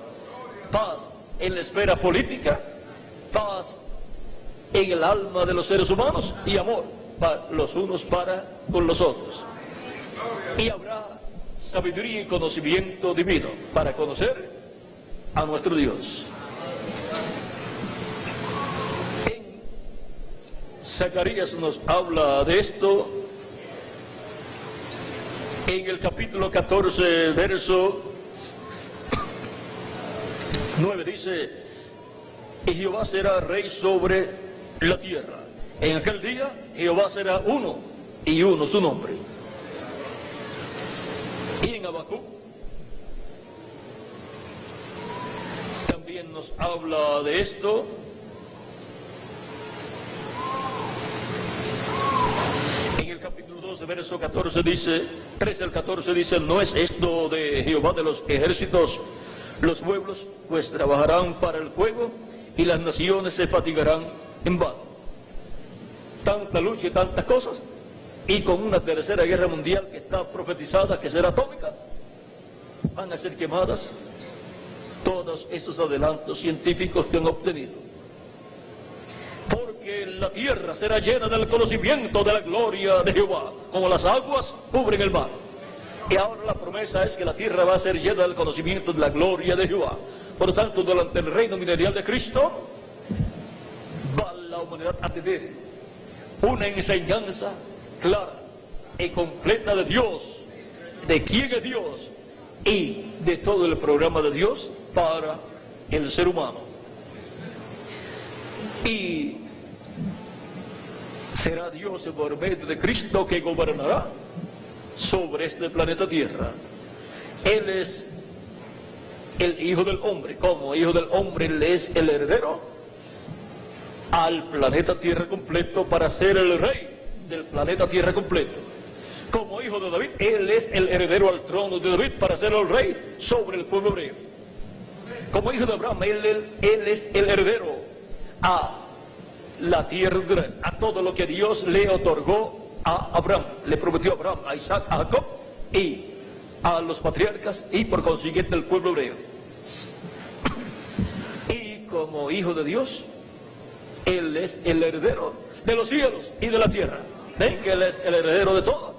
paz en la esfera política, paz en el alma de los seres humanos y amor para los unos para con los otros. Y habrá sabiduría y conocimiento divino para conocer a nuestro Dios. En Zacarías nos habla de esto en el capítulo 14, verso 9, dice: y Jehová será rey sobre la tierra. En aquel día Jehová será uno y uno su nombre. Y en Habacuc también nos habla de esto. En el capítulo 12, verso 14 dice, 13 al 14 dice: ¿no es esto de Jehová de los ejércitos? Los pueblos pues trabajarán para el fuego y las naciones se fatigarán en vano. Tanta lucha y tantas cosas, y con una tercera guerra mundial que está profetizada, que será atómica, van a ser quemadas todos esos adelantos científicos que han obtenido. Porque la tierra será llena del conocimiento de la gloria de Jehová, como las aguas cubren el mar. Y ahora la promesa es que la tierra va a ser llena del conocimiento de la gloria de Jehová. Por lo tanto, durante el reino milenial de Cristo, va la humanidad a tener una enseñanza clara y completa de Dios, de quién es Dios y de todo el programa de Dios para el ser humano. Y será Dios por medio de Cristo que gobernará sobre este planeta Tierra. Él es el Hijo del Hombre. Como Hijo del Hombre, Él es el heredero al planeta Tierra completo para ser el rey del planeta Tierra completo. Como hijo de David, Él es el heredero al trono de David para ser el rey sobre el pueblo hebreo. Como hijo de Abraham, Él es el heredero a la tierra de Israel, a todo lo que Dios le otorgó a Abraham, le prometió a Abraham, a Isaac, a Jacob y a los patriarcas y por consiguiente al pueblo hebreo. Y como hijo de Dios, Él es el heredero de los cielos y de la tierra. Ven que Él es el heredero de todo,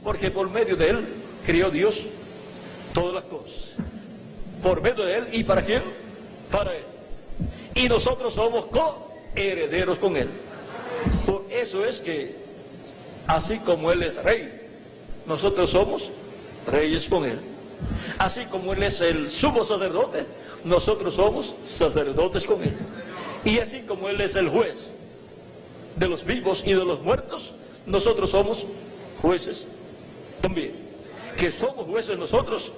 porque por medio de Él creó Dios todas las cosas. Por medio de Él, ¿y para quién? para Él. Y nosotros somos coherederos con Él. Por eso es que, así como Él es rey, nosotros somos reyes con Él. Así como Él es el sumo sacerdote, nosotros somos sacerdotes con Él. Y así como Él es el juez de los vivos y de los muertos, nosotros somos jueces también. ¿Que somos jueces nosotros?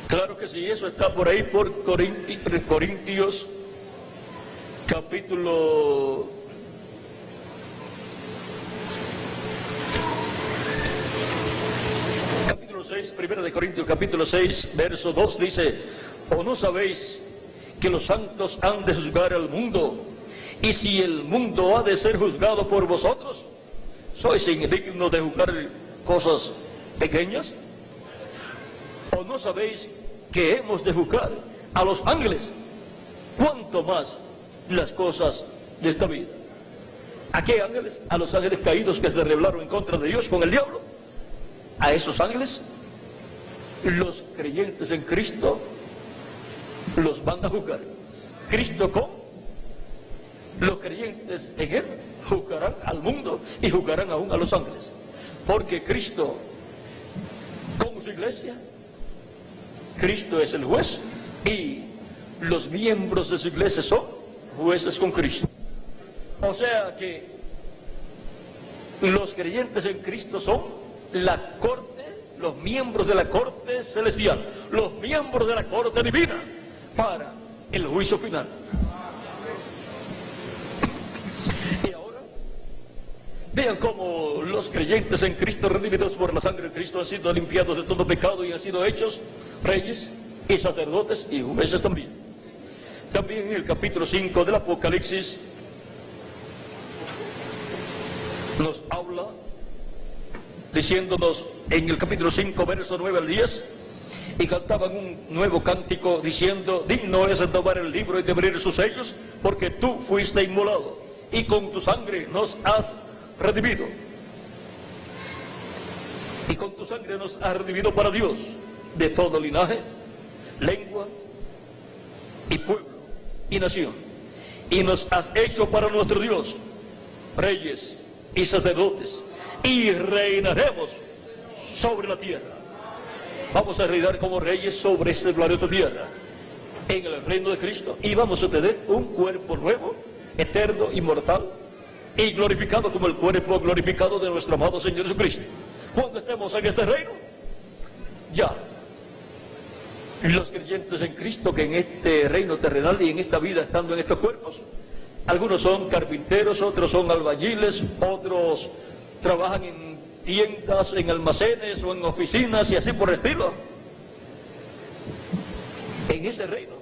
Claro que sí, eso está por ahí por Corintios capítulo 6, primera de Corintios capítulo 6, verso 2 dice: ¿o no sabéis que los santos han de juzgar al mundo? Y si el mundo ha de ser juzgado por vosotros, ¿sois indignos de juzgar cosas pequeñas? ¿O no sabéis que hemos de juzgar a los ángeles? ¿Cuánto más las cosas de esta vida? ¿A qué ángeles? A los ángeles caídos que se rebelaron en contra de Dios con el diablo. A esos ángeles, los creyentes en Cristo los van a juzgar. Cristo con los creyentes en Él juzgarán al mundo y juzgarán aún a los ángeles. Porque Cristo con su iglesia, Cristo es el juez y los miembros de su iglesia son jueces con Cristo. O sea que los creyentes en Cristo son la corte, los miembros de la corte celestial, los miembros de la corte divina para el juicio final. Y ahora vean cómo los creyentes en Cristo, redimidos por la sangre de Cristo, han sido limpiados de todo pecado y han sido hechos reyes y sacerdotes y jueces también. También en el capítulo 5 del Apocalipsis nos habla diciéndonos en el capítulo 5, verso 9 al 10, y cantaban un nuevo cántico diciendo: digno es de tomar el libro y de abrir sus sellos, porque tú fuiste inmolado y con tu sangre nos has redimido. Y con tu sangre nos has redimido para Dios de todo linaje, lengua y pueblo y nación. Y nos has hecho para nuestro Dios reyes y sacerdotes, y reinaremos sobre la tierra. Vamos a reinar como reyes sobre este planeta tierra, en el reino de Cristo, y vamos a tener un cuerpo nuevo, eterno, inmortal y glorificado como el cuerpo glorificado de nuestro amado Señor Jesucristo. Cuando estemos en este reino, ya los creyentes en Cristo que en este reino terrenal y en esta vida estando en estos cuerpos, algunos son carpinteros, otros son albañiles, otros trabajan en tiendas, en almacenes o en oficinas y así por el estilo. En ese reino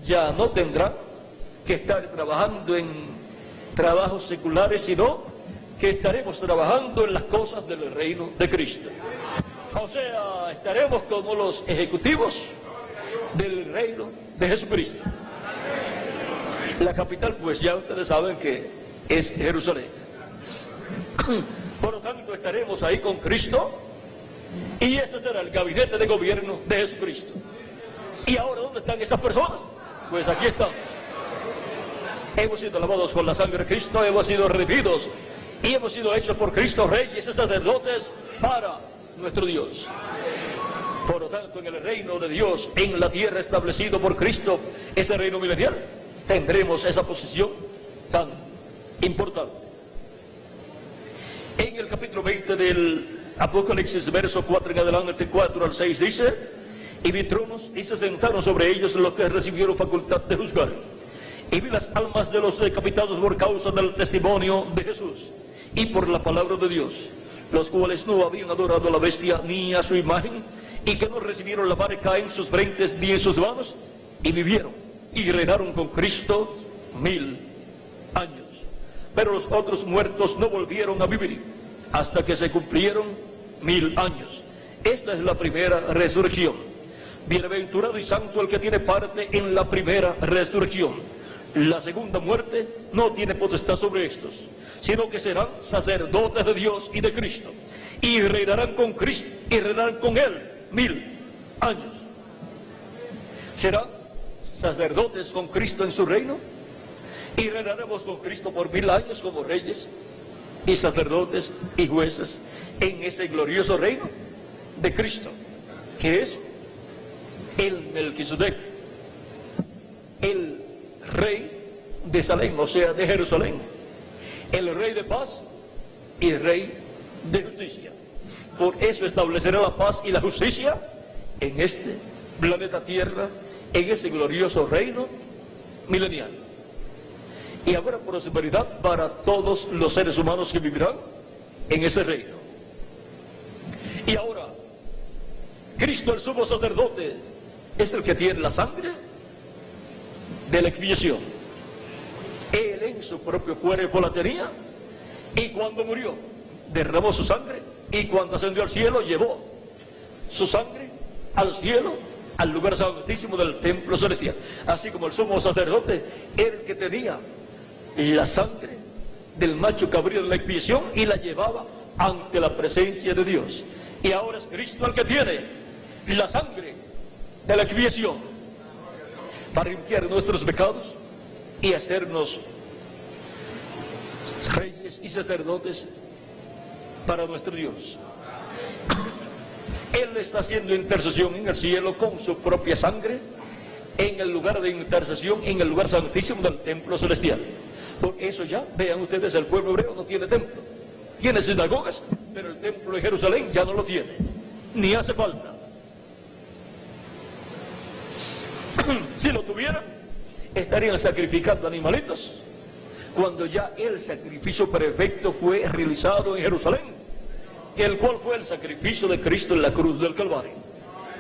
ya no tendrán que estar trabajando en trabajos seculares, sino que estaremos trabajando en las cosas del reino de Cristo. O sea, estaremos como los ejecutivos del reino de Jesucristo. La capital, pues ya ustedes saben que es Jerusalén. Por lo tanto, estaremos ahí con Cristo, y ese será el gabinete de gobierno de Jesucristo. ¿Y ahora dónde están esas personas? Pues aquí están. Hemos sido lavados con la sangre de Cristo, hemos sido redimidos y hemos sido hechos por Cristo reyes y sacerdotes para nuestro Dios. Por lo tanto, en el reino de Dios, en la tierra establecido por Cristo, ese reino milenial, tendremos esa posición tan importante. En el capítulo 20 del Apocalipsis, verso 4 en adelante, 4 al 6, dice: y vi tronos y se sentaron sobre ellos los que recibieron facultad de juzgar. Y vi las almas de los decapitados por causa del testimonio de Jesús y por la palabra de Dios, los cuales no habían adorado a la bestia ni a su imagen, y que no recibieron la marca en sus frentes ni en sus manos, y vivieron y reinaron con Cristo 1000 años. Pero los otros muertos no volvieron a vivir hasta que se cumplieron 1000 años. Esta es la primera resurrección. Bienaventurado y santo el que tiene parte en la primera resurrección. La segunda muerte no tiene potestad sobre estos, sino que serán sacerdotes de Dios y de Cristo, y reinarán con Cristo y reinarán con Él 1000 años. Serán sacerdotes con Cristo en su reino, y reinaremos con Cristo por 1000 años como reyes y sacerdotes y jueces en ese glorioso reino de Cristo, que es el Melquisedec, el rey de Salem, o sea, de Jerusalén, el rey de paz y el rey de justicia. Por eso establecerá la paz y la justicia en este planeta Tierra, en ese glorioso reino milenial. Y habrá prosperidad para todos los seres humanos que vivirán en ese reino. Y ahora, Cristo el sumo sacerdote es el que tiene la sangre de la expiación. Él en su propio cuerpo la tenía, y cuando murió derramó su sangre, y cuando ascendió al cielo llevó su sangre al cielo, al lugar santísimo del templo celestial. Así como el sumo sacerdote era el que tenía la sangre del macho cabrío de la expiación y la llevaba ante la presencia de Dios. Y ahora es Cristo el que tiene la sangre de la expiación para limpiar nuestros pecados y hacernos reyes y sacerdotes para nuestro Dios. Él está haciendo intercesión en el cielo con su propia sangre, en el lugar de intercesión, en el lugar santísimo del templo celestial. Por eso ya, vean ustedes, el pueblo hebreo no tiene templo. Tiene sinagogas, pero el templo de Jerusalén ya no lo tiene, ni hace falta. Si lo tuvieran, estarían sacrificando animalitos, cuando ya el sacrificio perfecto fue realizado en Jerusalén, el cual fue el sacrificio de Cristo en la cruz del Calvario.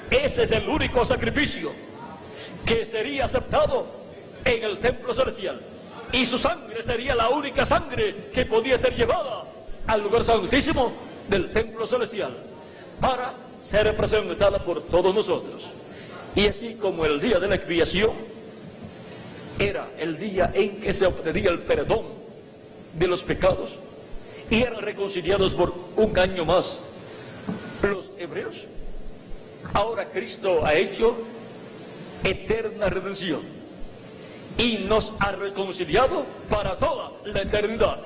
Ese es el único sacrificio que sería aceptado en el templo celestial, y su sangre sería la única sangre que podía ser llevada al lugar santísimo del templo celestial para ser representada por todos nosotros. Y así como el día de la expiación era el día en que se obtenía el perdón de los pecados y eran reconciliados por un año más los hebreos, ahora Cristo ha hecho eterna redención y nos ha reconciliado para toda la eternidad.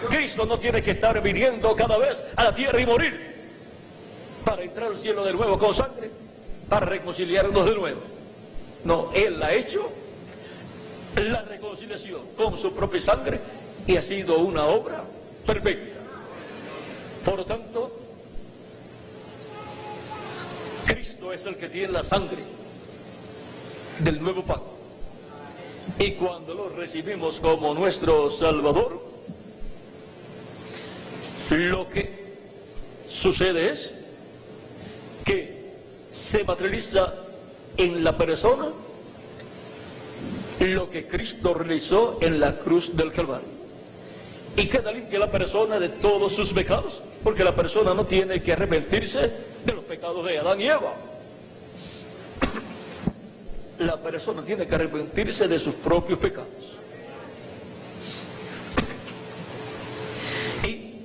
Cristo no tiene que estar viniendo cada vez a la tierra y morir para entrar al cielo de nuevo con sangre, para reconciliarnos de nuevo. No, Él ha hecho la reconciliación con su propia sangre y ha sido una obra perfecta. Por lo tanto, Cristo es el que tiene la sangre del nuevo pacto, y cuando lo recibimos como nuestro Salvador, lo que sucede es que se materializa en la persona lo que Cristo realizó en la cruz del Calvario, y queda limpia la persona de todos sus pecados, porque la persona no tiene que arrepentirse de los pecados de Adán y Eva. La persona tiene que arrepentirse de sus propios pecados. Y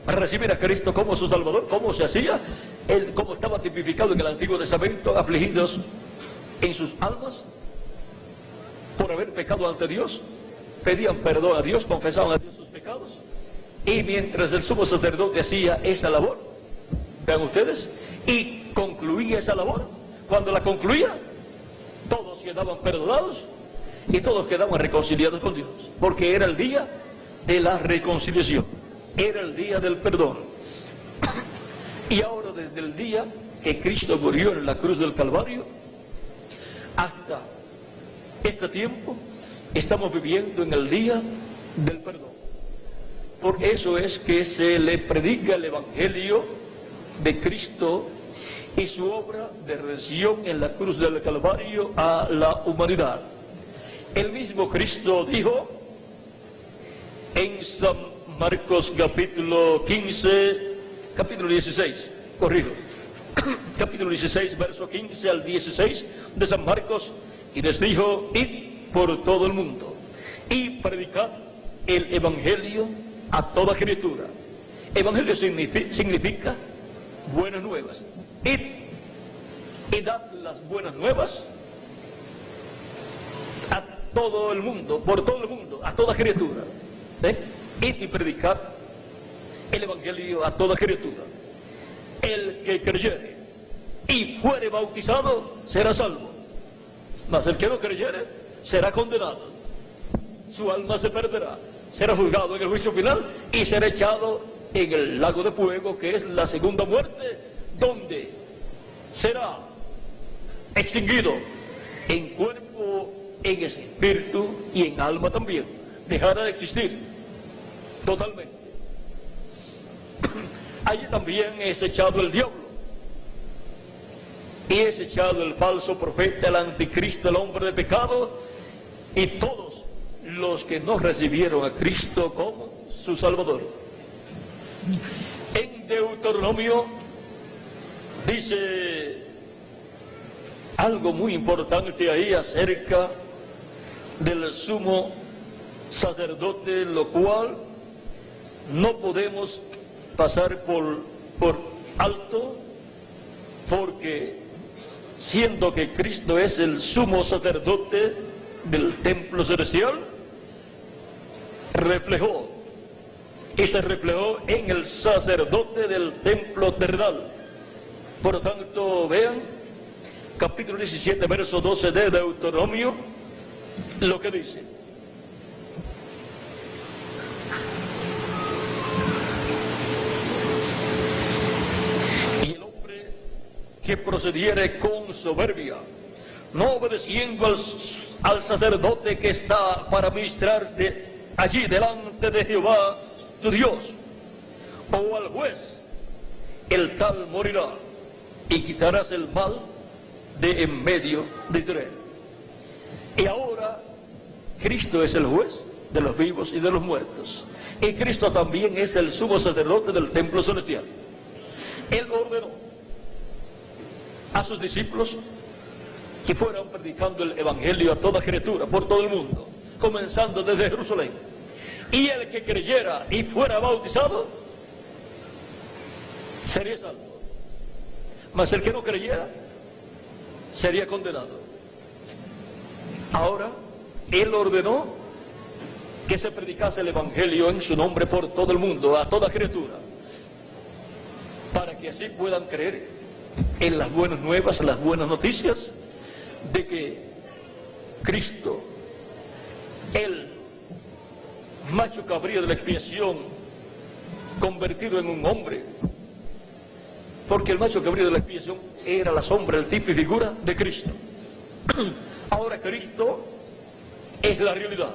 recibir a Cristo como su Salvador, ¿cómo se hacía? Él, como estaba tipificado en el Antiguo Testamento, afligidos en sus almas por haber pecado ante Dios, pedían perdón a Dios, confesaban a Dios sus pecados, y mientras el sumo sacerdote hacía esa labor, vean ustedes, y concluía esa labor, cuando la concluía, todos quedaban perdonados y todos quedaban reconciliados con Dios, porque era el día de la reconciliación, era el día del perdón. Y ahora, desde el día que Cristo murió en la cruz del Calvario hasta este tiempo, estamos viviendo en el día del perdón. Por eso es que se le predica el Evangelio de Cristo y su obra de redención en la cruz del Calvario a la humanidad. El mismo Cristo dijo en San Marcos capítulo 16, capítulo 16, verso 15 al 16 de San Marcos, y les dijo: id por todo el mundo y predicad el Evangelio a toda criatura. Evangelio significa buenas nuevas. Id y dad las buenas nuevas todo el mundo, por todo el mundo, a toda criatura. Id y predicad el Evangelio a toda criatura. El que creyere y fuere bautizado será salvo, mas el que no creyere será condenado. Su alma se perderá, será juzgado en el juicio final y será echado en el lago de fuego, que es la segunda muerte, donde será extinguido en cuerpo, en espíritu y en alma también. Dejará de existir totalmente. Allí también es echado el diablo, y es echado el falso profeta, el anticristo, el hombre de pecado, y todos los que no recibieron a Cristo como su Salvador. En Deuteronomio dice algo muy importante ahí acerca del sumo sacerdote, lo cual no podemos pasar por alto, porque siendo que Cristo es el sumo sacerdote del templo celestial, se reflejó en el sacerdote del templo terrenal. Por lo tanto, vean capítulo 17, verso 12 de Deuteronomio, lo que dice: y el hombre que procediere con soberbia, no obedeciendo al sacerdote que está para ministrar allí delante de Jehová tu Dios, o al juez, el tal morirá, y quitarás el mal de en medio de Israel. Y ahora Cristo es el juez de los vivos y de los muertos, y Cristo también es el sumo sacerdote del templo celestial. Él ordenó a sus discípulos que fueran predicando el Evangelio a toda criatura, por todo el mundo, comenzando desde Jerusalén. Y el que creyera y fuera bautizado sería salvo, mas el que no creyera sería condenado. Ahora, Él ordenó que se predicase el Evangelio en su nombre por todo el mundo, a toda criatura, para que así puedan creer en las buenas nuevas, las buenas noticias de que Cristo, el macho cabrío de la expiación, convertido en un hombre, porque el macho cabrío de la expiación era la sombra, el tipo y figura de Cristo. Ahora Cristo es la realidad.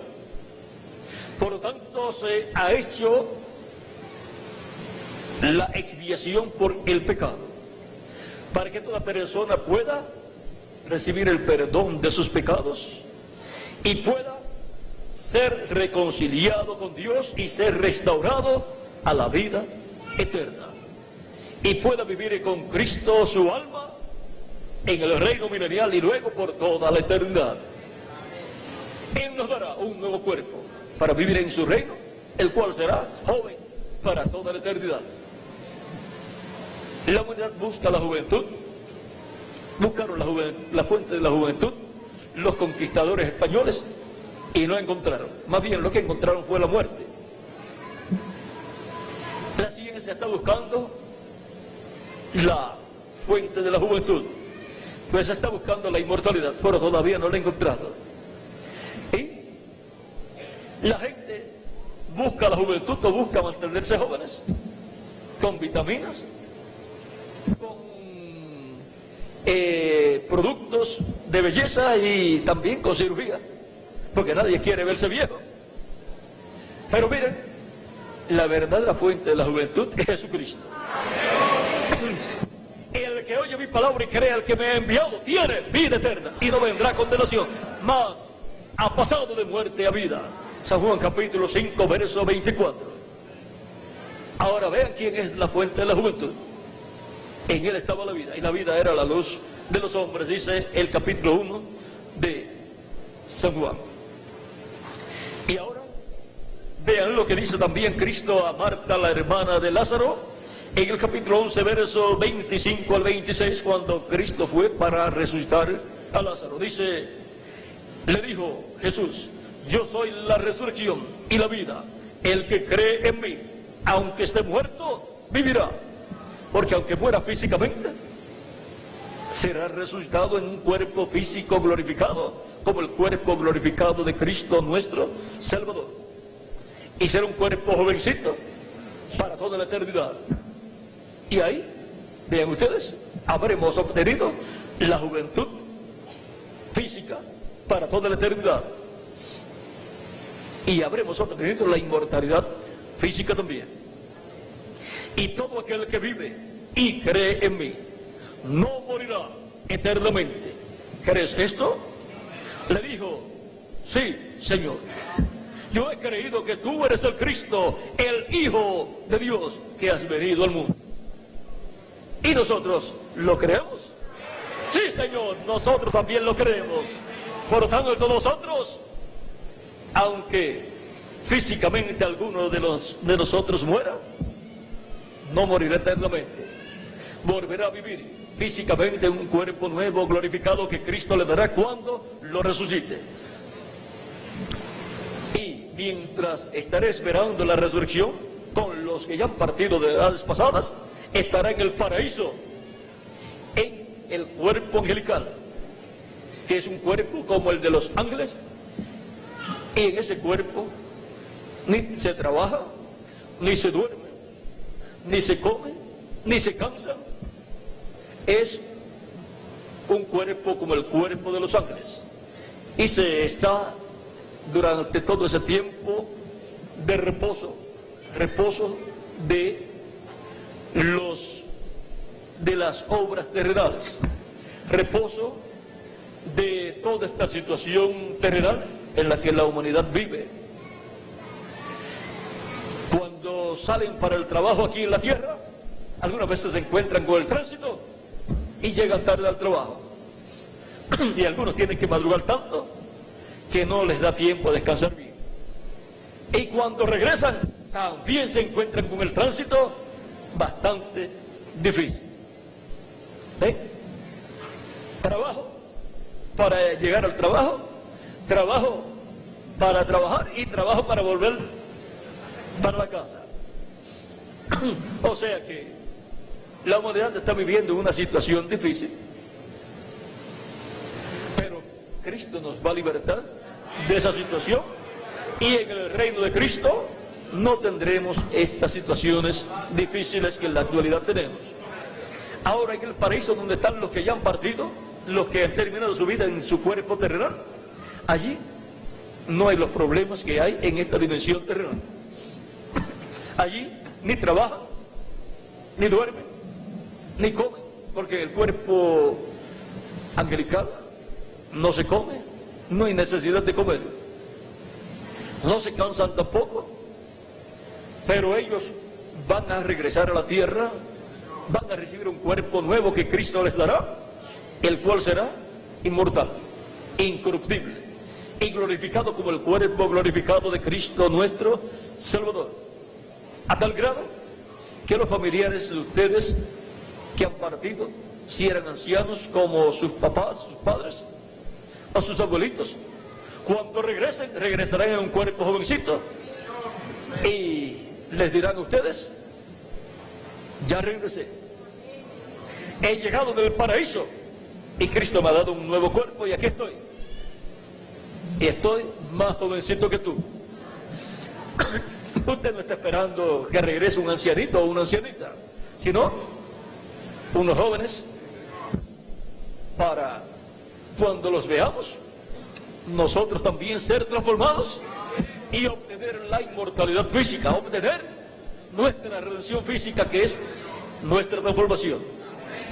Por lo tanto, se ha hecho la expiación por el pecado, para que toda persona pueda recibir el perdón de sus pecados y pueda ser reconciliado con Dios y ser restaurado a la vida eterna, y pueda vivir con Cristo su alma en el reino milenial y luego por toda la eternidad. Él nos dará un nuevo cuerpo para vivir en su reino, el cual será joven para toda la eternidad. La humanidad busca la juventud, buscaron la fuente de la juventud los conquistadores españoles y no encontraron. Más bien lo que encontraron fue la muerte. La ciencia está buscando la fuente de la juventud, pues está buscando la inmortalidad, pero todavía no la ha encontrado. Y la gente busca la juventud o busca mantenerse jóvenes con vitaminas, con productos de belleza y también con cirugía, porque nadie quiere verse viejo. Pero miren, la verdadera fuente de la juventud es Jesucristo. El que oye mi palabra y cree al que me ha enviado tiene vida eterna y no vendrá condenación, mas ha pasado de muerte a vida. San Juan capítulo 5 verso 24. Ahora vean quién es la fuente de la juventud. En él estaba la vida, y la vida era la luz de los hombres, dice el capítulo 1 de San Juan. Y ahora vean lo que dice también Cristo a Marta, la hermana de Lázaro, en el capítulo 11, verso 25 al 26, cuando Cristo fue para resucitar a Lázaro. Dice: Le dijo Jesús: yo soy la resurrección y la vida. El que cree en mí, aunque esté muerto, vivirá. Porque aunque muera físicamente, será resucitado en un cuerpo físico glorificado, como el cuerpo glorificado de Cristo nuestro Salvador. Y será un cuerpo jovencito para toda la eternidad. Y ahí, vean ustedes, habremos obtenido la juventud física para toda la eternidad. Y habremos obtenido la inmortalidad física también. Y todo aquel que vive y cree en mí no morirá eternamente. ¿Crees esto? Le dijo: sí, Señor. Yo he creído que tú eres el Cristo, el Hijo de Dios, que has venido al mundo. ¿Y nosotros lo creemos? Sí, Señor, nosotros también lo creemos. Por lo tanto, todos nosotros, aunque físicamente alguno de nosotros muera, no morirá eternamente. Volverá a vivir físicamente en un cuerpo nuevo, glorificado, que Cristo le dará cuando lo resucite. Y mientras estaré esperando la resurrección, con los que ya han partido de edades pasadas, estará en el paraíso, en el cuerpo angelical, que es un cuerpo como el de los ángeles. Y en ese cuerpo ni se trabaja, ni se duerme, ni se come, ni se cansa. Es un cuerpo como el cuerpo de los ángeles. Y se está durante todo ese tiempo de reposo de las obras terrenales, reposo de toda esta situación terrenal en la que la humanidad vive. Cuando salen para el trabajo aquí en la tierra, algunas veces se encuentran con el tránsito y llegan tarde al trabajo. Y algunos tienen que madrugar tanto que no les da tiempo a descansar bien. Y cuando regresan, también se encuentran con el tránsito bastante difícil. Trabajo para llegar al trabajo, trabajo para trabajar y trabajo para volver para la casa. O sea que la humanidad está viviendo una situación difícil, pero Cristo nos va a libertar de esa situación, y en el reino de Cristo no tendremos estas situaciones difíciles que en la actualidad tenemos. Ahora, en el paraíso, donde están los que ya han partido, los que han terminado su vida en su cuerpo terrenal, allí no hay los problemas que hay en esta dimensión terrenal. Allí ni trabajan, ni duermen, ni comen, porque el cuerpo angelical no se come, no hay necesidad de comer. No se cansan tampoco, pero ellos van a regresar a la tierra, van a recibir un cuerpo nuevo que Cristo les dará, el cual será inmortal, incorruptible y glorificado como el cuerpo glorificado de Cristo nuestro Salvador, a tal grado que los familiares de ustedes que han partido, si eran ancianos como sus papás, sus padres o sus abuelitos, cuando regresen, regresarán en un cuerpo jovencito y les dirán a ustedes: ya regresé, he llegado del paraíso y Cristo me ha dado un nuevo cuerpo y aquí estoy, y estoy más jovencito que tú. Usted no está esperando que regrese un ancianito o una ancianita, sino unos jóvenes, para cuando los veamos nosotros también ser transformados y obtener la inmortalidad física, obtener nuestra redención física, que es nuestra transformación.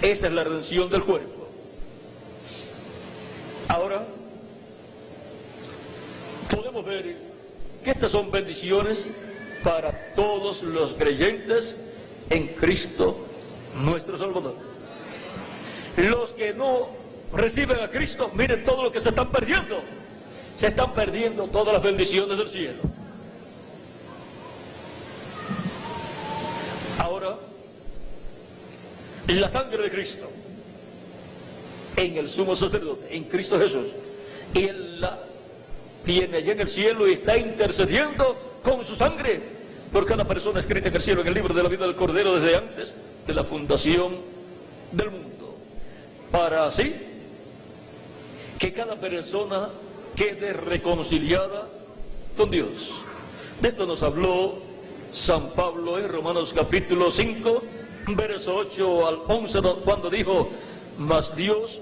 Esa es la redención del cuerpo. Ahora podemos ver que estas son bendiciones para todos los creyentes en Cristo nuestro Salvador. Los que no reciben a Cristo, miren todo lo que se están perdiendo. Se están perdiendo todas las bendiciones del cielo. Ahora, la sangre de Cristo en el sumo sacerdote, en Cristo Jesús, y Él la tiene allá en el cielo y está intercediendo con su sangre por cada persona escrita en el cielo, en el libro de la vida del Cordero, desde antes de la fundación del mundo, para así que cada persona quede reconciliada con Dios. De esto nos habló San Pablo en Romanos capítulo 5, verso 8 al 11, cuando dijo: mas Dios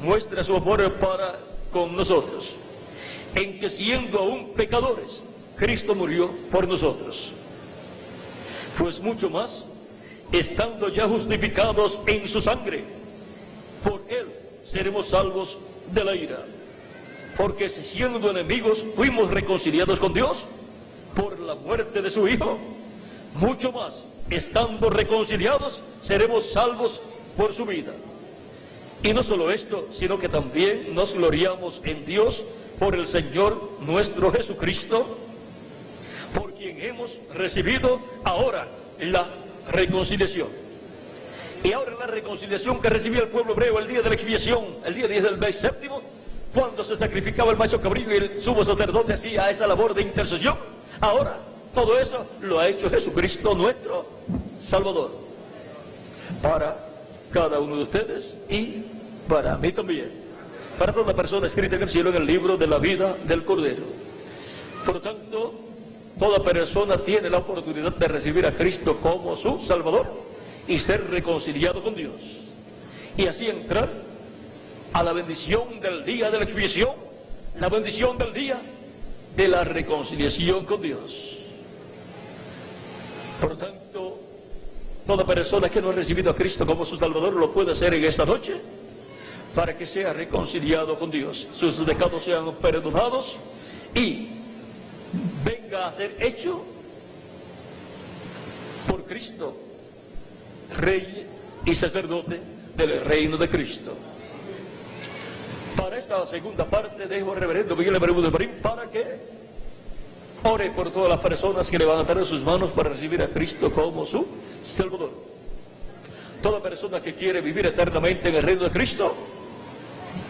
muestra su amor para con nosotros, en que siendo aún pecadores, Cristo murió por nosotros. Pues mucho más, estando ya justificados en su sangre, por Él seremos salvos de la ira. Porque si siendo enemigos fuimos reconciliados con Dios por la muerte de su Hijo, mucho más, estando reconciliados, seremos salvos por su vida. Y no solo esto, sino que también nos gloriamos en Dios por el Señor nuestro Jesucristo, por quien hemos recibido ahora la reconciliación. Y ahora la reconciliación que recibía el pueblo hebreo el día de la expiación, el día 10 del mes séptimo, cuando se sacrificaba el macho cabrillo y el sumo sacerdote hacía esa labor de intercesión, ahora todo eso lo ha hecho Jesucristo nuestro Salvador, para cada uno de ustedes y para mí también, para toda persona escrita en el cielo en el libro de la vida del Cordero. Por lo tanto, toda persona tiene la oportunidad de recibir a Cristo como su Salvador y ser reconciliado con Dios, y así entrar a la bendición del día de la expiación, la bendición del día de la reconciliación con Dios. Por lo tanto, toda persona que no ha recibido a Cristo como su Salvador lo puede hacer en esta noche, para que sea reconciliado con Dios, sus pecados sean perdonados y venga a ser hecho por Cristo Rey y sacerdote del reino de Cristo. Para esta segunda parte dejo al reverendo Miguel Abreu de Marín para que ore por todas las personas que levantarán sus manos para recibir a Cristo como su Salvador. Toda persona que quiere vivir eternamente en el reino de Cristo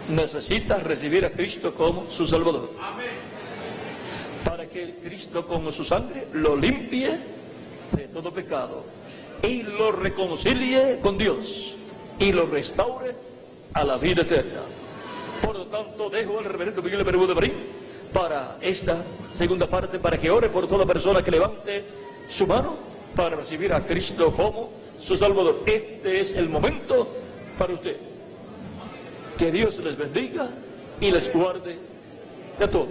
necesita recibir a Cristo como su Salvador. Para que Cristo con su sangre lo limpie de todo pecado y lo reconcilie con Dios y lo restaure a la vida eterna. Por lo tanto, dejo al reverendo Miguel Abreu de Marín para esta segunda parte, para que ore por toda persona que levante su mano para recibir a Cristo como su Salvador. Este es el momento para usted. Que Dios les bendiga y les guarde a todos.